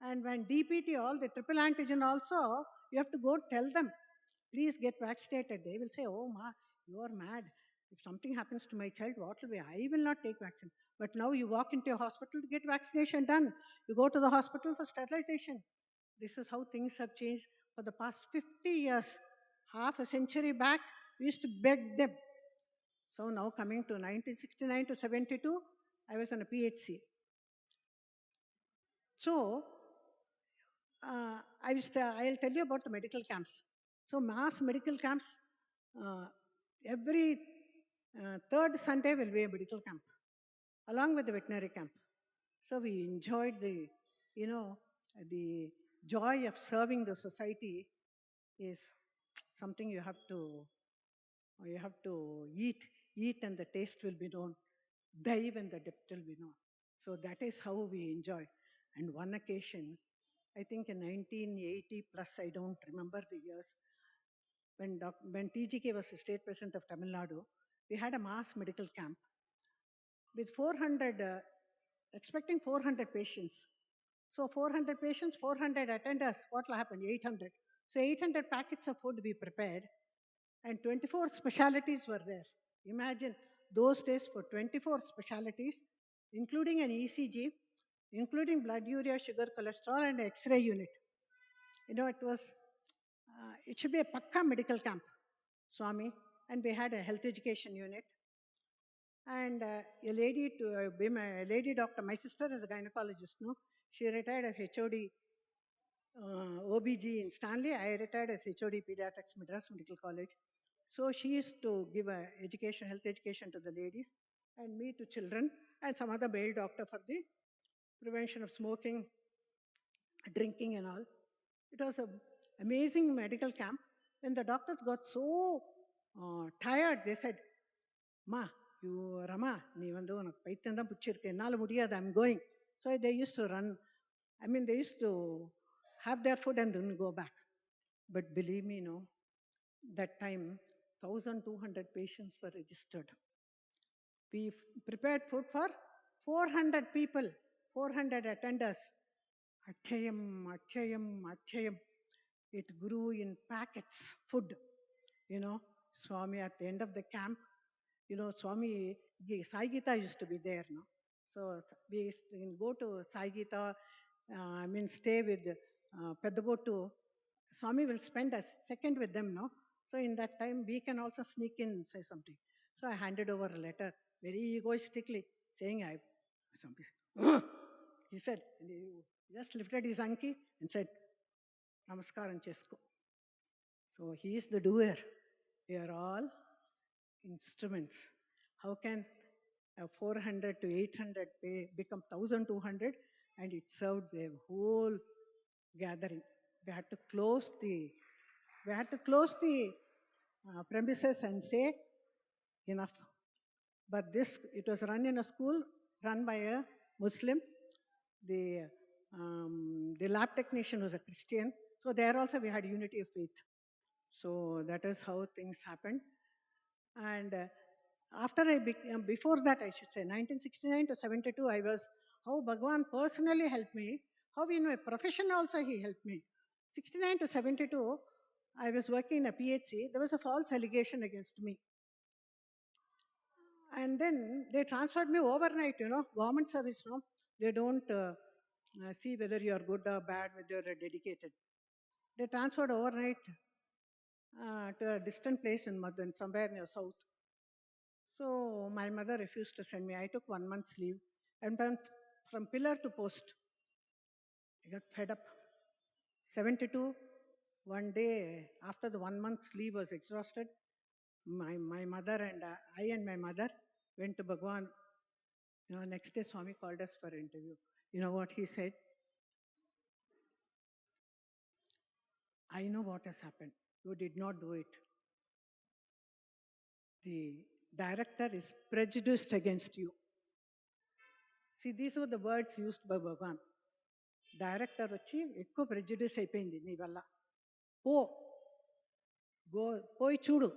and when DPT, all the triple antigen also, you have to go tell them, please get vaccinated. They will say, oh, ma, you are mad. If something happens to my child, what will be? I will not take vaccine. But now you walk into a hospital to get vaccination done. You go to the hospital for sterilization. This is how things have changed for the past 50 years. Half a century back, we used to beg them. So now coming to 1969 to 72, I was on a PHC. So I'll tell you about the medical camps. So mass medical camps, every third Sunday will be a medical camp, along with the veterinary camp. So we enjoyed the joy of serving the society is something you have to eat and the taste will be known, dive and the depth will be known. So that is how we enjoy. And one occasion, I think in 1980 plus, I don't remember the years, when TGK was the state president of Tamil Nadu, we had a mass medical camp with 400, expecting 400 patients. So 400 patients, 400 attenders, what will happen? 800. So 800 packets of food we prepared and 24 specialities were there. Imagine those days for 24 specialities including an ECG, including blood urea, sugar, cholesterol, and X-ray unit. It should be a pakka medical camp, Swami, and we had a health education unit. And a lady doctor, my sister is a gynecologist, no? She retired as H.O.D. OBG in Stanley. I retired as H.O.D. Paediatrics, Madras Medical College. So she used to give health education to the ladies, and me to children, and some other male doctor for the prevention of smoking, drinking and all. It was an amazing medical camp. When the doctors got so tired, they said, Ma, you Rama, I'm going. So they used to run. They used to have their food and then go back. But believe me, no, that time 1,200 patients were registered. We prepared food for 400 people, 400 attenders. Achayam. It grew in packets, food. Swami at the end of the camp, Swami, Sai Gita used to be there, no? So we used to go to Sai Gita, stay with Pedabotu. Swami will spend a second with them, no? So in that time, we can also sneak in and say something. So I handed over a letter, very egoistically, saying, he said, he just lifted his anki and said, Namaskaram Chesko. So he is the doer. We are all instruments. How can 400 to 800 become 1,200? And it served the whole gathering. We had to close the premises and say, enough. But it was run in a school run by a Muslim. The lab technician was a Christian. So there also we had unity of faith. So that is how things happened. And before that, I should say, 1969 to 72, how Bhagawan personally helped me, how a profession also he helped me. 69 to 72, I was working in a PHC. There was a false allegation against me. And then they transferred me overnight, government service, no? They don't see whether you are good or bad, whether you are dedicated. They transferred overnight to a distant place in Madan, somewhere near south. So my mother refused to send me. I took 1 month's leave and went from pillar to post. I got fed up. 72, one day after the 1 month's leave was exhausted, my mother and I and my mother went to Bhagawan. Next day Swami called us for interview. You know what he said? I know what has happened. You did not do it. The director is prejudiced against you. See, these were the words used by Bhagavan. Director వచ్చి ఎక్కువ prejudice అయిపోయింది నీ వల్ల. పోయి చూడు.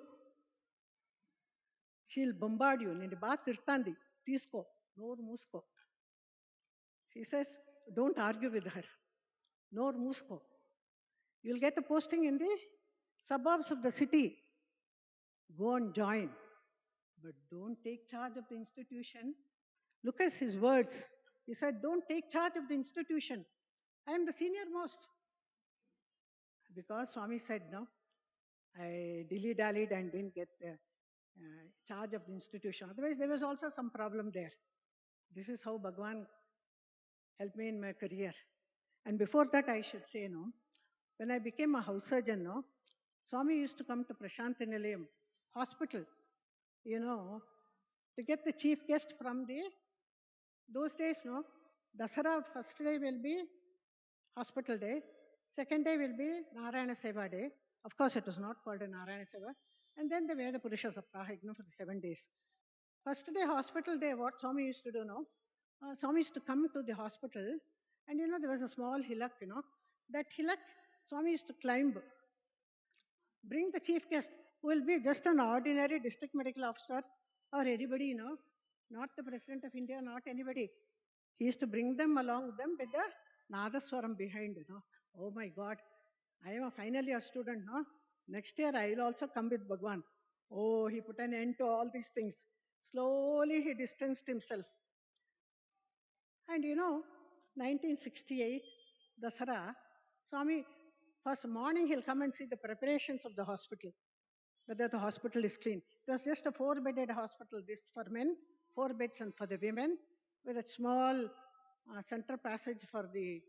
She'll bombard you. నేను బాగా తిడుతాంది. తీసుకో, నోరు మూసుకో. She says, don't argue with her. నోరు మూసుకో. You'll get a posting in the suburbs of the city. Go and join. But don't take charge of the institution. Look at his words. He said, don't take charge of the institution. I am the senior most. Because Swami said, no, I dilly-dallied and didn't get the charge of the institution. Otherwise, there was also some problem there. This is how Bhagavan helped me in my career. And before that, I should say, no, when I became a house surgeon, no, Swami used to come to Prashanthi Nilayam hospital, to get the chief guest from those days, no, Dasara first day will be hospital day, second day will be Narayana Seva day. Of course, it was not called a Narayana Seva. And then the Veda Purusha Saptaha, for the 7 days. First day, hospital day, what Swami used to do, no? Swami used to come to the hospital, and there was a small hillock, That hillock, Swami used to climb. Bring the chief guest, who will be just an ordinary district medical officer or anybody, not the President of India, not anybody. He used to bring them along with them with the Nadaswaram behind, Oh my God, I am a final year student, no? Next year I will also come with Bhagavan. Oh, he put an end to all these things. Slowly he distanced himself. And 1968, Dasara, Swami, first morning he'll come and see the preparations of the hospital, whether the hospital is clean. It was just a 4-bedded hospital, this for men, 4 beds and for the women, with a small center passage for the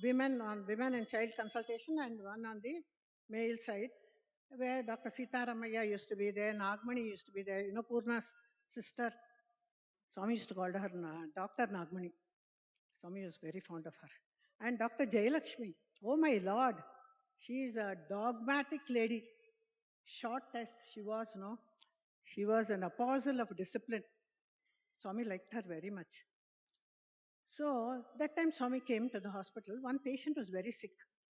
women on women and child consultation and one on the male side, where Dr. Sitaramaya used to be there, Nagmani used to be there, Purna's sister. Swami used to call her Dr. Nagmani. Swami was very fond of her. And Dr. Jayalakshmi, oh my Lord, she is a dogmatic lady. Short as she was, she was an apostle of discipline. Swami liked her very much. So that time Swami came to the hospital. One patient was very sick.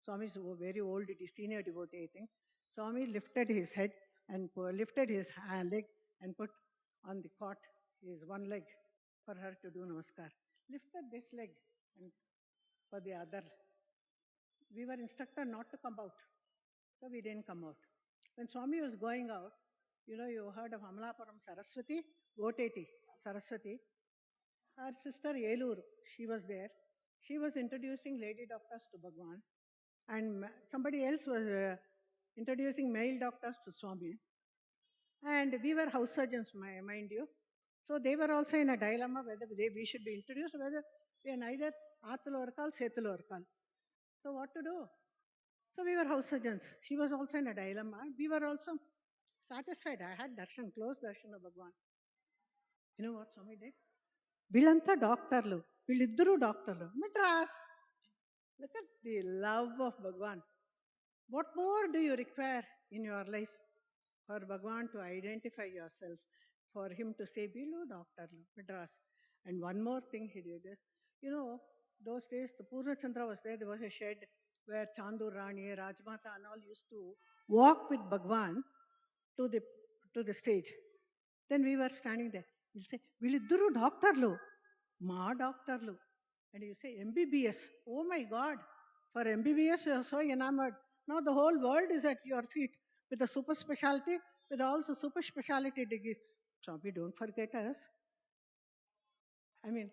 Swami is very old, senior devotee, I think. Swami lifted his head and lifted his leg and put on the cot his one leg for her to do namaskar. Lifted this leg and for the other. We were instructed not to come out. So we didn't come out. When Swami was going out, you heard of Amalapuram Saraswati, Goteti Saraswati. Her sister Elur, she was there. She was introducing lady doctors to Bhagawan. And somebody else was introducing male doctors to Swami. And we were house surgeons, mind you. So they were also in a dilemma whether we should be introduced, whether we are neither Athalo Orkal, Setalo Orkal. So what to do? So we were house surgeons. She was also in a dilemma. We were also satisfied. I had darshan, close darshan of Bhagawan. You know what Swami did? వీళ్ళంతా డాక్టర్లు వీళ్ళిద్దరూ డాక్టర్లు Madras. Look at the love of Bhagawan. What more do you require in your life for Bhagawan to identify yourself, for him to say, Bilu doctorlu, Madras. And one more thing he did is, those days the Purna Chandra was there. There was a shed where Chandur Rani, Rajmata and all used to walk with Bhagawan to the stage. Then we were standing there. He'll say, వీళ్ళిద్దరూ డాక్టర్లు మా డాక్టర్లు. And you say, MBBS. Oh my God. For MBBS, you are so enamored. Now the whole world is at your feet with a super specialty, with also super specialty degrees. Swami, don't forget us. I mean,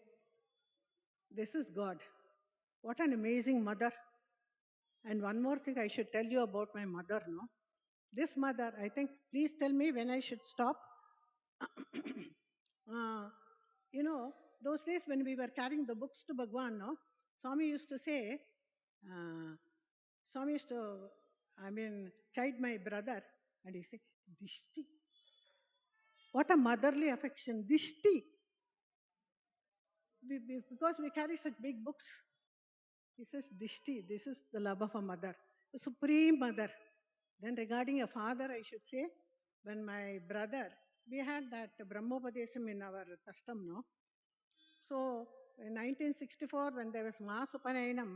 this is God. What an amazing mother. And one more thing I should tell you about my mother, no? This mother, I think, please tell me when I should stop. Those days when we were carrying the books to Bhagawan, no? Swami used to say, Swami used to, chide my brother, and he said, Dishti. What a motherly affection, Dishti. Because we carry such big books. He says, Dishti, this is the love of a mother, the supreme mother. Then regarding a father, I should say, when my brother, we had that Brahmopadesam in our custom, no? So in 1964, when there was Mass Upanayanam,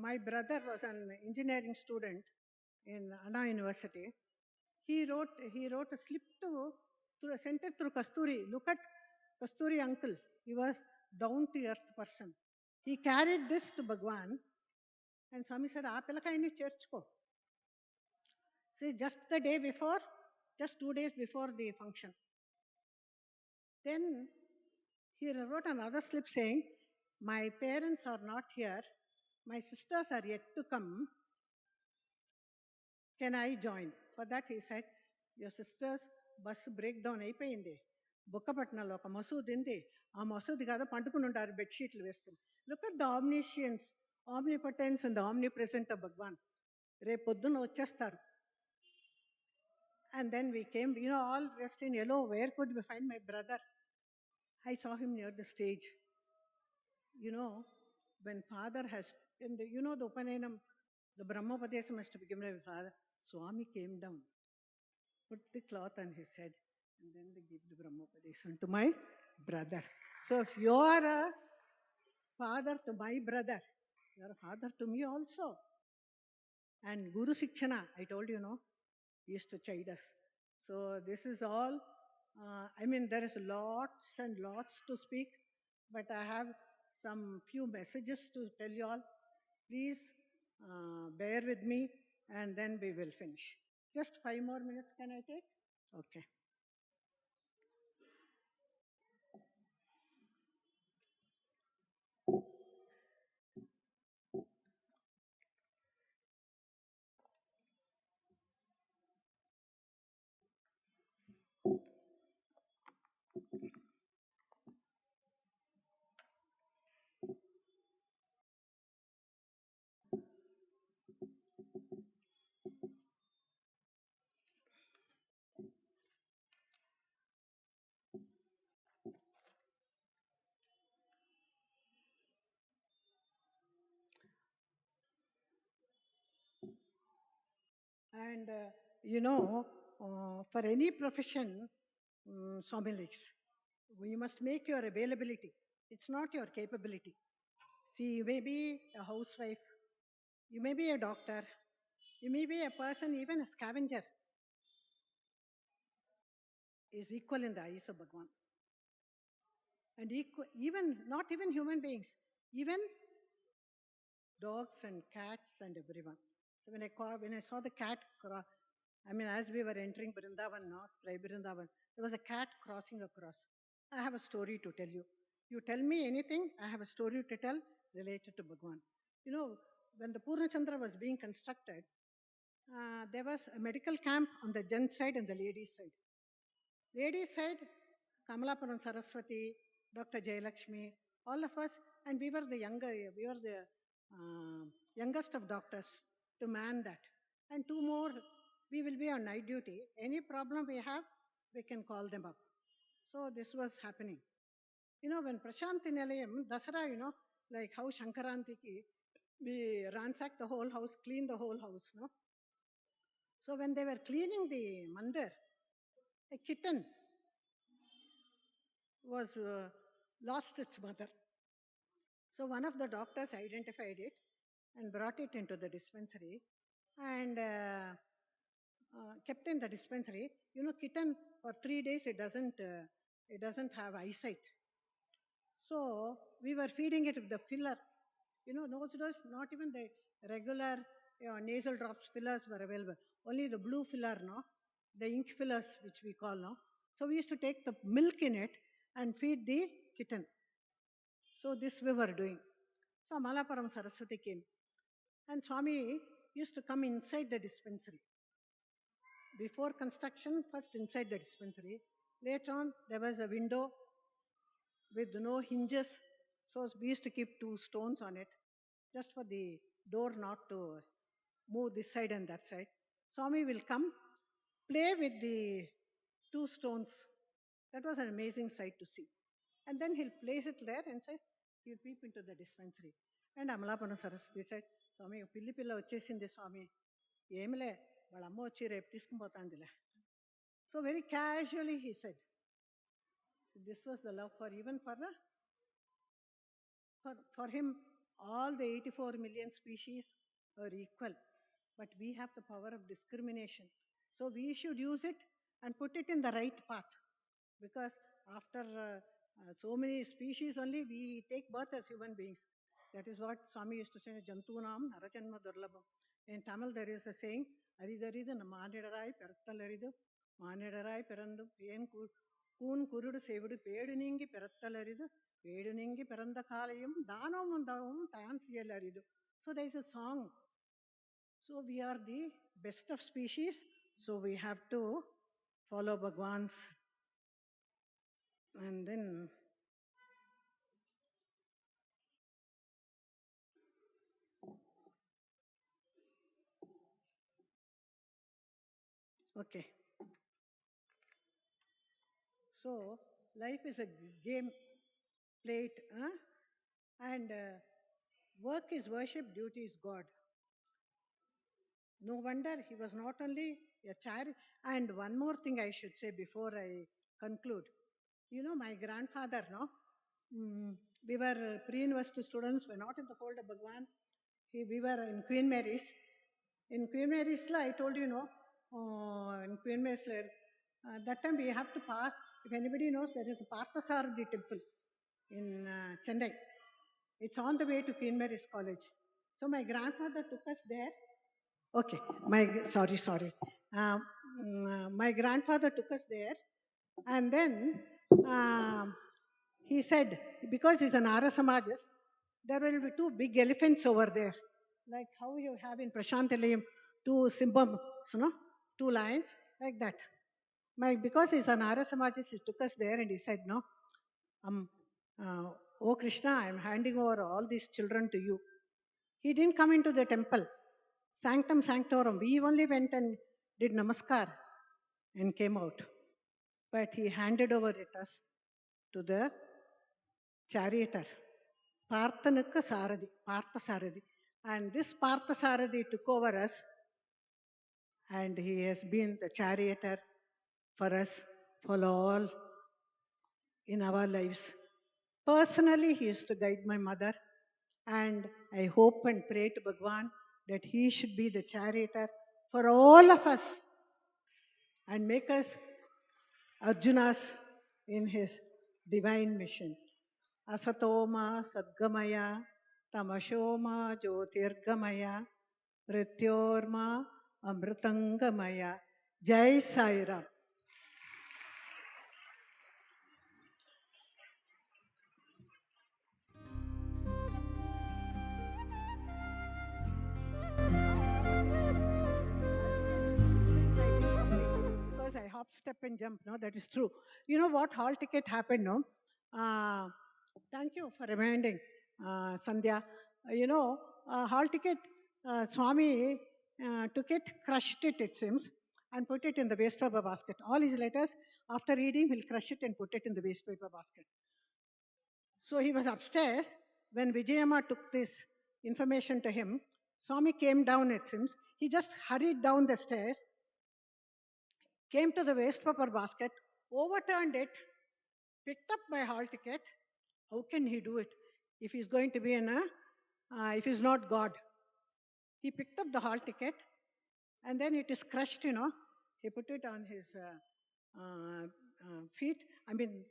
my brother was an engineering student in Anna University. He wrote a slip sent it through Kasturi. Look at Kasturi uncle. He was down to earth person. He carried this to Bhagawan, and Swami said, "Aap elaka ini church ko." See, just the day before, just 2 days before the function. Then he wrote another slip saying, "My parents are not here. My sisters are yet to come. Can I join?" For that he said, "Your sisters bus breakdown అయిపోయింది. బుక్కపట్నంలో ఒక మసూద్ ఉంది. ఆ మసూద్ కాదు పండుకుని ఉంటారు బెడ్షీట్లు వేసుకుని." Look at the omniscience, omnipotence and the omnipresent of Bhagavan. రేపు పొద్దున్న వచ్చేస్తారు. And then we came, all dressed in yellow. Where could we find my brother? I saw him near the stage. When father has, and the Upanayanam, the Brahmopadesam has to be given by father. Swami came down, put the cloth on his head, and then they give the Brahmopadesam to my brother. So if you are a father to my brother, you are a father to me also. And Guru Sikshana, I told you, used to chide us. So this is all, there is lots and lots to speak, but I have some few messages to tell you all. Please bear with me, and then we will finish. Just 5 more minutes, can I take? Okay. And for any profession, Swami likes, you must make your availability. It's not your capability. See, you may be a housewife, you may be a doctor, you may be a person, even a scavenger is equal in the eyes of Bhagavan. And even, not even human beings, even dogs and cats and everyone. So when I saw the cat, as we were entering Brindavan, Brindavan, there was a cat crossing across. I have a story to tell you. You tell me anything, I have a story to tell related to Bhagavan. You know, when the Purnachandra was being constructed, there was a medical camp on the gents side and the ladies side. Ladies side, Kamalapuram Saraswati, Dr. Jayalakshmi, all of us, and we were the youngest of doctors to man that. And two more, we will be on night duty. Any problem we have, we can call them up. So this was happening. You know, when Prashanti Nilayam, Dasara, like how Shankarantiki, we ransacked the whole house, cleaned the whole house, no? So when they were cleaning the mandir, a kitten was lost its mother. So one of the doctors identified it and brought it into the dispensary and kept in the dispensary. You know, kitten for 3 days it doesn't have eyesight. So we were feeding it with the filler. You know, those days not even the regular nasal drops fillers were available. Only the blue filler, no, the ink fillers which we call, no. So we used to take the milk in it and feed the kitten. So this we were doing. So Malapuram Saraswati came. And Swami used to come inside the dispensary. Before construction, first inside the dispensary. Later on, there was a window with no hinges. So we used to keep 2 stones on it, just for the door not to move this side and that side. Swami will come, play with the 2 stones. That was an amazing sight to see. And then he'll place it there and says, he'll peep into the dispensary. And Amalapana Saraswati said, Swami, pilli pilla vachesindi Swami. Emile, valamma vachi repu tiskumpotandile. So very casually he said, this was the love for even for him, all the 84 million species are equal. But we have the power of discrimination. So we should use it and put it in the right path. Because after so many species only, we take birth as human beings. That is what Swami used to say, Jantunam Narajanma Durlabham. In Tamil, there is a saying, Aridaridu Manadarai Perattalaridu, Manadarai Perandum, Yen Kun Kurudu Sevudu, Peduningi Perattalaridu, Peduningi Perandakalayum, Danamundavum, Tansiyalaridu. So there is a song. So we are the best of species. So we have to follow Bhagwan's. And then okay. So life is a game, play it, and work is worship, duty is God. No wonder he was not only a child. And one more thing I should say before I conclude. You know, my grandfather, no? We were pre-university students, we're not in the fold of Bhagwan. We were in Queen Mary's. In Queen Mary's, I told you, no, in Queen Mary's, that time we have to pass. If anybody knows, there is a Parthasarathi temple in Chennai. It's on the way to Queen Mary's College. So my grandfather took us there. Okay, sorry. My grandfather took us there, and then he said, because he's an Ara Samajist, there will be 2 big elephants over there, like how you have in Prashantalayam 2 Simbams, 2 lions, like that. Because he's an Ara Samajist, he took us there and he said, no, oh Krishna, I am handing over all these children to you. He didn't come into the temple, sanctum sanctorum. We only went and did namaskar and came out. But he handed over us to the charioteer, Parthanukka Sarathi, Partha Sarathi. And this Partha Sarathi took over us and he has been the charioteer for us, for all in our lives. Personally, he used to guide my mother, and I hope and pray to Bhagawan that he should be the charioteer for all of us and make us Arjunas in his divine mission. Asatoma Sadgamaya, Tamashoma Jyotirgamaya, Mrityorma Amritangamaya. Jai Sai Ram. Because I hop, step, and jump. No, that is true. You know what hall ticket happened? No, thank you for reminding, Sandhya. Hall ticket. Swami took it, crushed it. It seems, and put it in the waste paper basket. All his letters, after reading, he'll crush it and put it in the waste paper basket. So he was upstairs when Vijayamma took this information to him. Swami came down. It seems he just hurried down the stairs, came to the waste paper basket, overturned it, picked up my hall ticket. How can he do it if he's going to be if he's not God? He picked up the hall ticket and then it is crushed, He put it on his feet. I mean,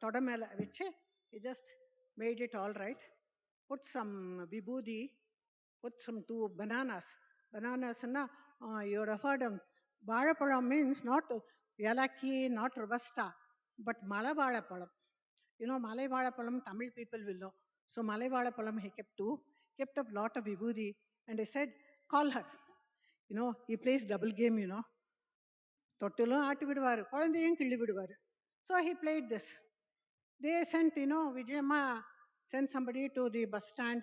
Todamela, which he just made it all right. Put some vibhuti, put some two bananas. Bananas, you would have heard them. Vadapalam means not yalaki, not robusta, but Malavadapalam. Malai Vadapalam, Tamil people will know. So Malai Vadapalam he kept up lot of vibhuti, and I said, call her. He plays double game, தொட்டிலும் ஆட்டி விடுவார், குழந்தையும் கிள்ளி விடுவார். So he played this. They sent, Vijayamma sent somebody to the bus stand,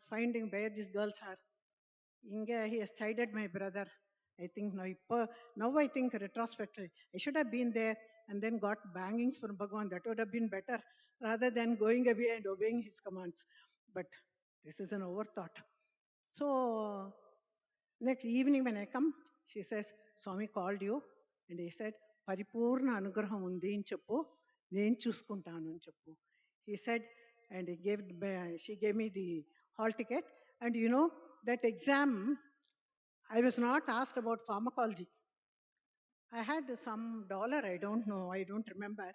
finding where these girls are. Inga, he has chided my brother. I think now I think retrospectively, I should have been there and then got bangings from Bhagawan. That would have been better rather than going away and obeying his commands. But this is an overthought. So next evening when I come, she says, Swami called you and he said, Paripurna Anugraham undi in cheppu, nen chusukuntanu అని చెప్పు. He said, and she gave me the hall ticket. And that exam, I was not asked about pharmacology. I had some dollar, I don't know, I don't remember.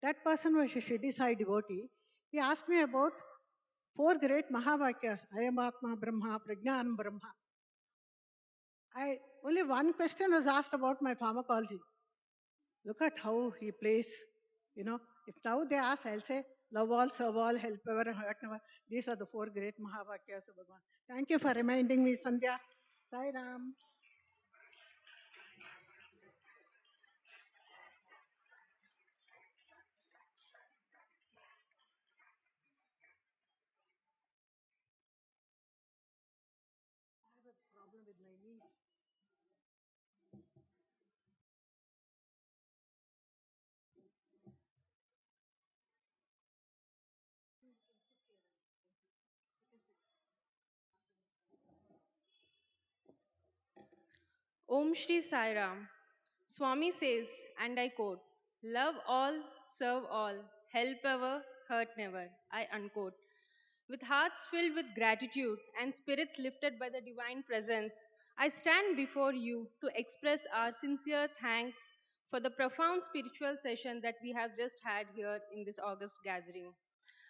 That person was a Shidi Sai devotee. He asked me about 4 great Mahavakyas, Ayamatma Brahma, Prajnanam Brahma. Only one question was asked about my pharmacology. Look at how he plays. If now they ask, I'll say, love all, serve all, help ever, hurt never. These are the 4 great Mahavakyas of Bhagavan. Thank you for reminding me, Sandhya. Sai Ram. I have a problem with my knee. Om Shri Sai Ram. Swami says, and I quote, love all, serve all, help ever, hurt never. I unquote. With hearts filled with gratitude and spirits lifted by the divine presence, I stand before you to express our sincere thanks for the profound spiritual session that we have just had here in this August gathering.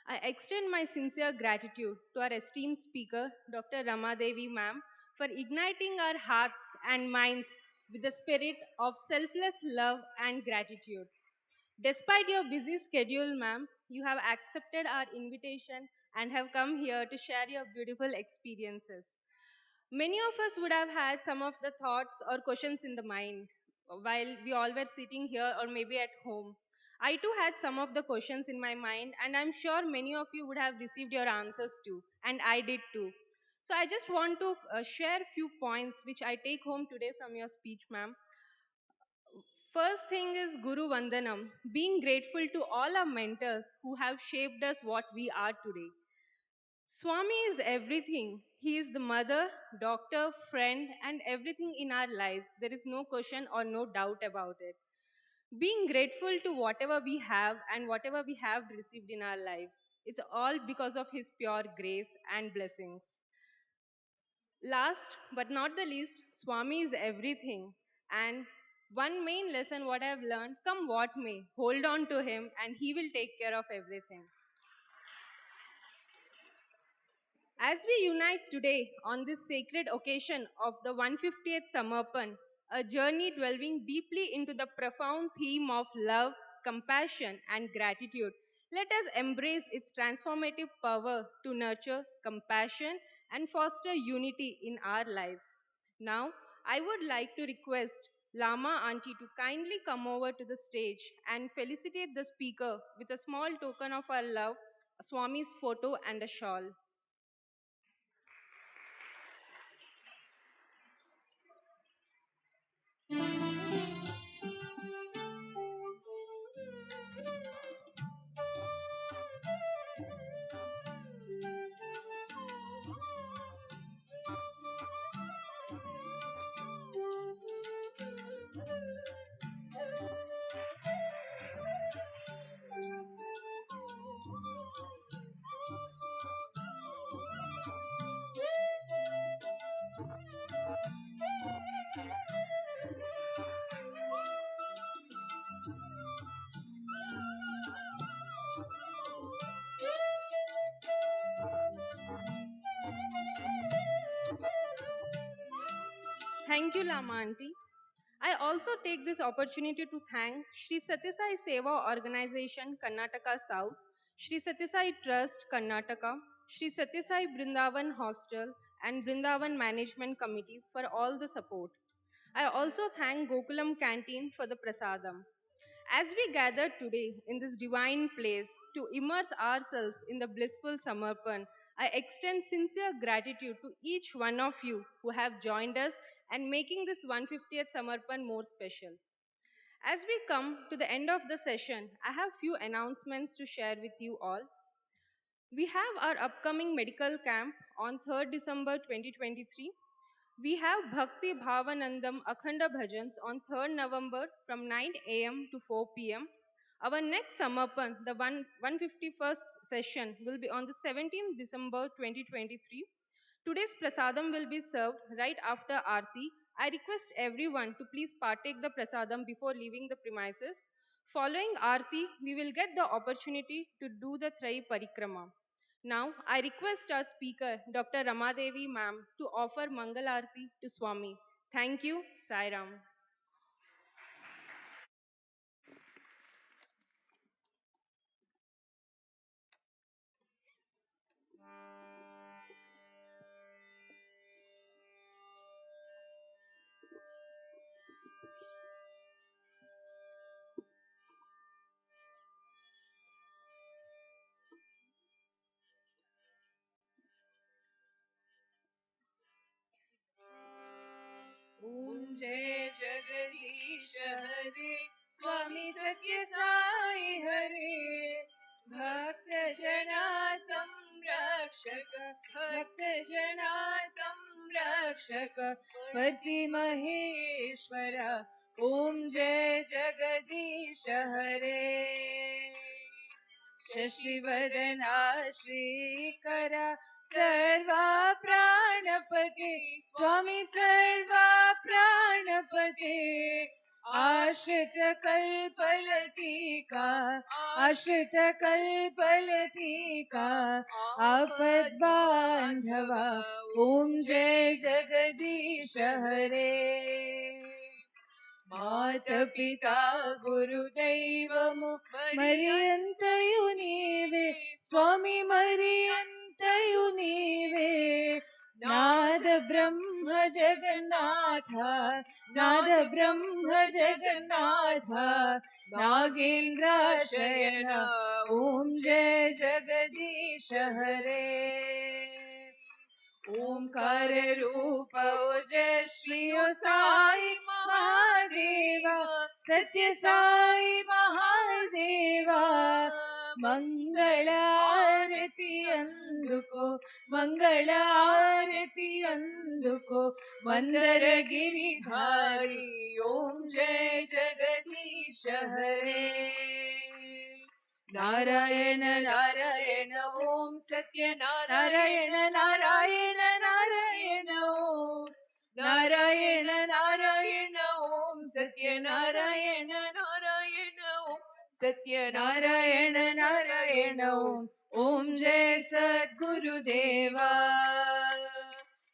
I extend my sincere gratitude to our esteemed speaker, Dr. Rama Devi ma'am, for igniting our hearts and minds with the spirit of selfless love and gratitude. Despite your busy schedule, ma'am, you have accepted our invitation and have come here to share your beautiful experiences. Many of us would have had some of the thoughts or questions in the mind while we all were sitting here or maybe at home. I too had some of the questions in my mind, and I'm sure many of you would have received your answers too, and I did too. So I just want to share a few points which I take home today from your speech, ma'am. First thing is Guru Vandanam, being grateful to all our mentors who have shaped us what we are today. Swami is everything. He is the mother, doctor, friend, and everything in our lives. There is no question or no doubt about it. Being grateful to whatever we have and whatever we have received in our lives, it's all because of His pure grace and blessings. Last but not the least, Swami is everything. And one main lesson what I have learned, come what may, hold on to Him and He will take care of everything. As we unite today on this sacred occasion of the 150th Samarpan, a journey delving deeply into the profound theme of love, compassion, and gratitude, let us embrace its transformative power to nurture compassion and foster unity in our lives. Now, I would like to request Lama Auntie to kindly come over to the stage and felicitate the speaker with a small token of our love, Swami's photo and a shawl. Thank you, Lama Aunty. I also take this opportunity to thank Sri Satyasai Seva Organization, Karnataka South, Sri Satyasai Trust, Karnataka, Sri Satyasai Brindavan Hostel, and Brindavan Management Committee for all the support. I also thank Gokulam Canteen for the prasadam. As we gather today in this divine place to immerse ourselves in the blissful Samarpan, I extend sincere gratitude to each one of you who have joined us and making this 150th Samarpan more special. As we come to the end of the session, I have few announcements to share with you all. We have our upcoming medical camp on 3rd December 2023. We have Bhakti Bhavanandam Akhanda Bhajans on 3rd November from 9 a.m. to 4 p.m. Our next Samarpan, the 151st session, will be on the 17th December 2023. Today's prasadam will be served right after Aarti. I request everyone to please partake the prasadam before leaving the premises. Following Aarti, we will get the opportunity to do the Trai Parikrama. Now, I request our speaker, Dr. Rama Devi ma'am, to offer Mangal Aarti to Swami. Thank you, Sai Ram. Om Jai Jagadish Hare Swami Satya Sai Hare Bhakta Jana Samrakshaka Bhakta Jana Samrakshaka Pati Maheshwara Om Jai Jagadish Hare Shashivadana Shrikara Sarva Pranapati Swami Sarva Pranapati Ashita Kalpalatika Ashita Kalpalatika Apad Bandhava Om Jai Jagadish Hare Mata Pita Guru Devamu Mariyantayu Neeve Swami Mariyantayu Neeve Nada Brahma Jagannatha Nada Brahma Jagannatha Nagendra Shayana Om Jai Jagadish Hare Omkara Rupa Ojashvi O Sai Mahadeva Satya Sai Mahadeva మంగళ ఆరతి అందుకో మంగళ ఆరతి అందుకో మందర గిరిధారి ఓం జయ జగదీశ హరే నారాయణ నారాయణ ఓం సత్యనారాయణ నారాయణ నారాయణ ఓం నారాయణ నారాయణ ఓం సత్యనారాయణ నారాయణ ఓం సత్యనారాయణ నారాయణ ఓం ఓం జయ సద్గురుదేవా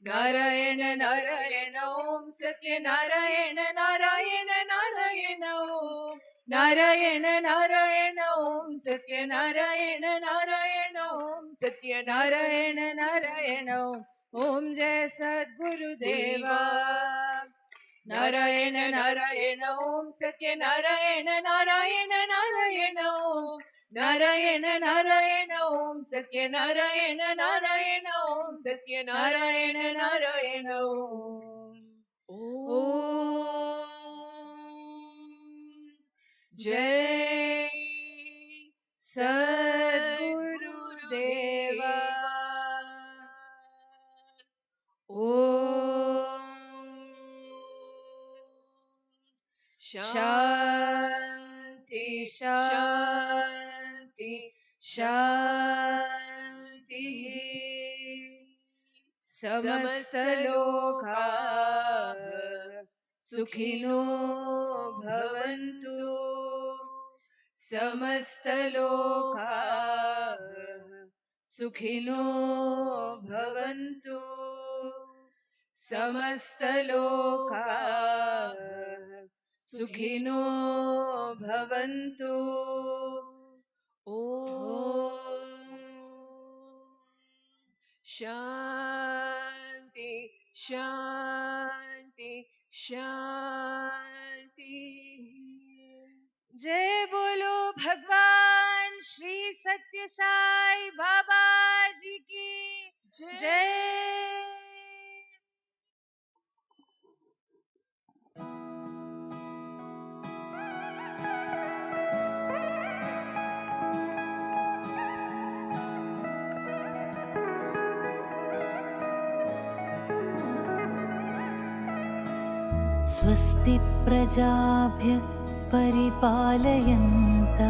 నారాయణ నారాయణ ఓం సత్యనారాయణ నారాయణ నారాయణ ఓం నారాయణ నారాయణ ఓం సత్యనారాయణ నారాయణ ఓం సత్యనారాయణ నారాయణ ఓం జయ సద్గురుదేవా నారాయణ నారాయణ ఓం సత్యనారాయణ నారాయణ నారాయణ ఓం నారాయణ నారాయణ ఓం సత్యనారాయణ నారాయణ ఓం సత్యనారాయణ నారాయణ ఓం జై సద్గురుదేవా ఓం శాంతి శాంతి శాంతి సమస్తలోకాః సుఖినో భవంతు సమస్తలోకాః సుఖినో భవంతు సమస్తలోకాః సుఖినో భవంతు ఓం శాంతి శాంతి శాంతి जय बोलो भगवान श्री सत्य साई बाबा जी की जय। स्वस्ति प्रजाभ्य परिपालयन्ता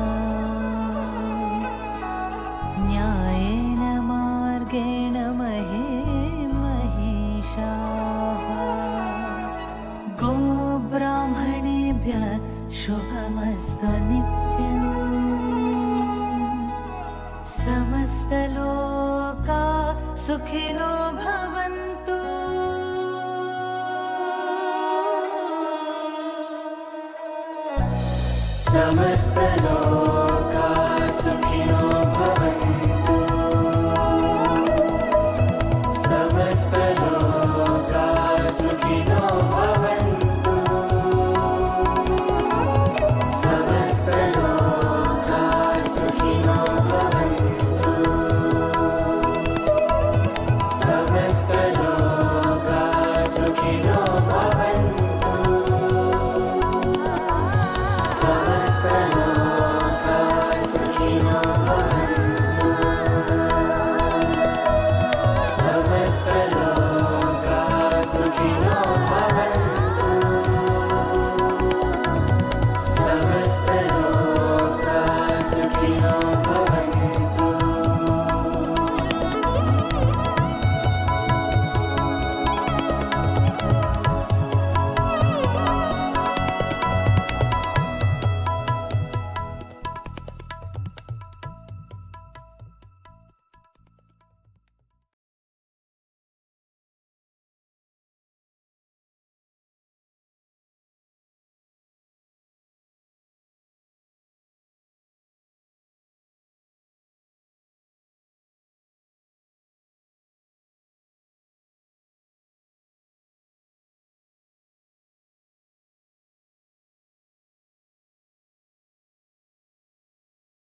न्यायेन मार्गेण महेशाः गोब्राह्मणेभ्यः शुभमस्तु नित्यम् समस्तलोका सुखिनो भवन्तु समस्तलोका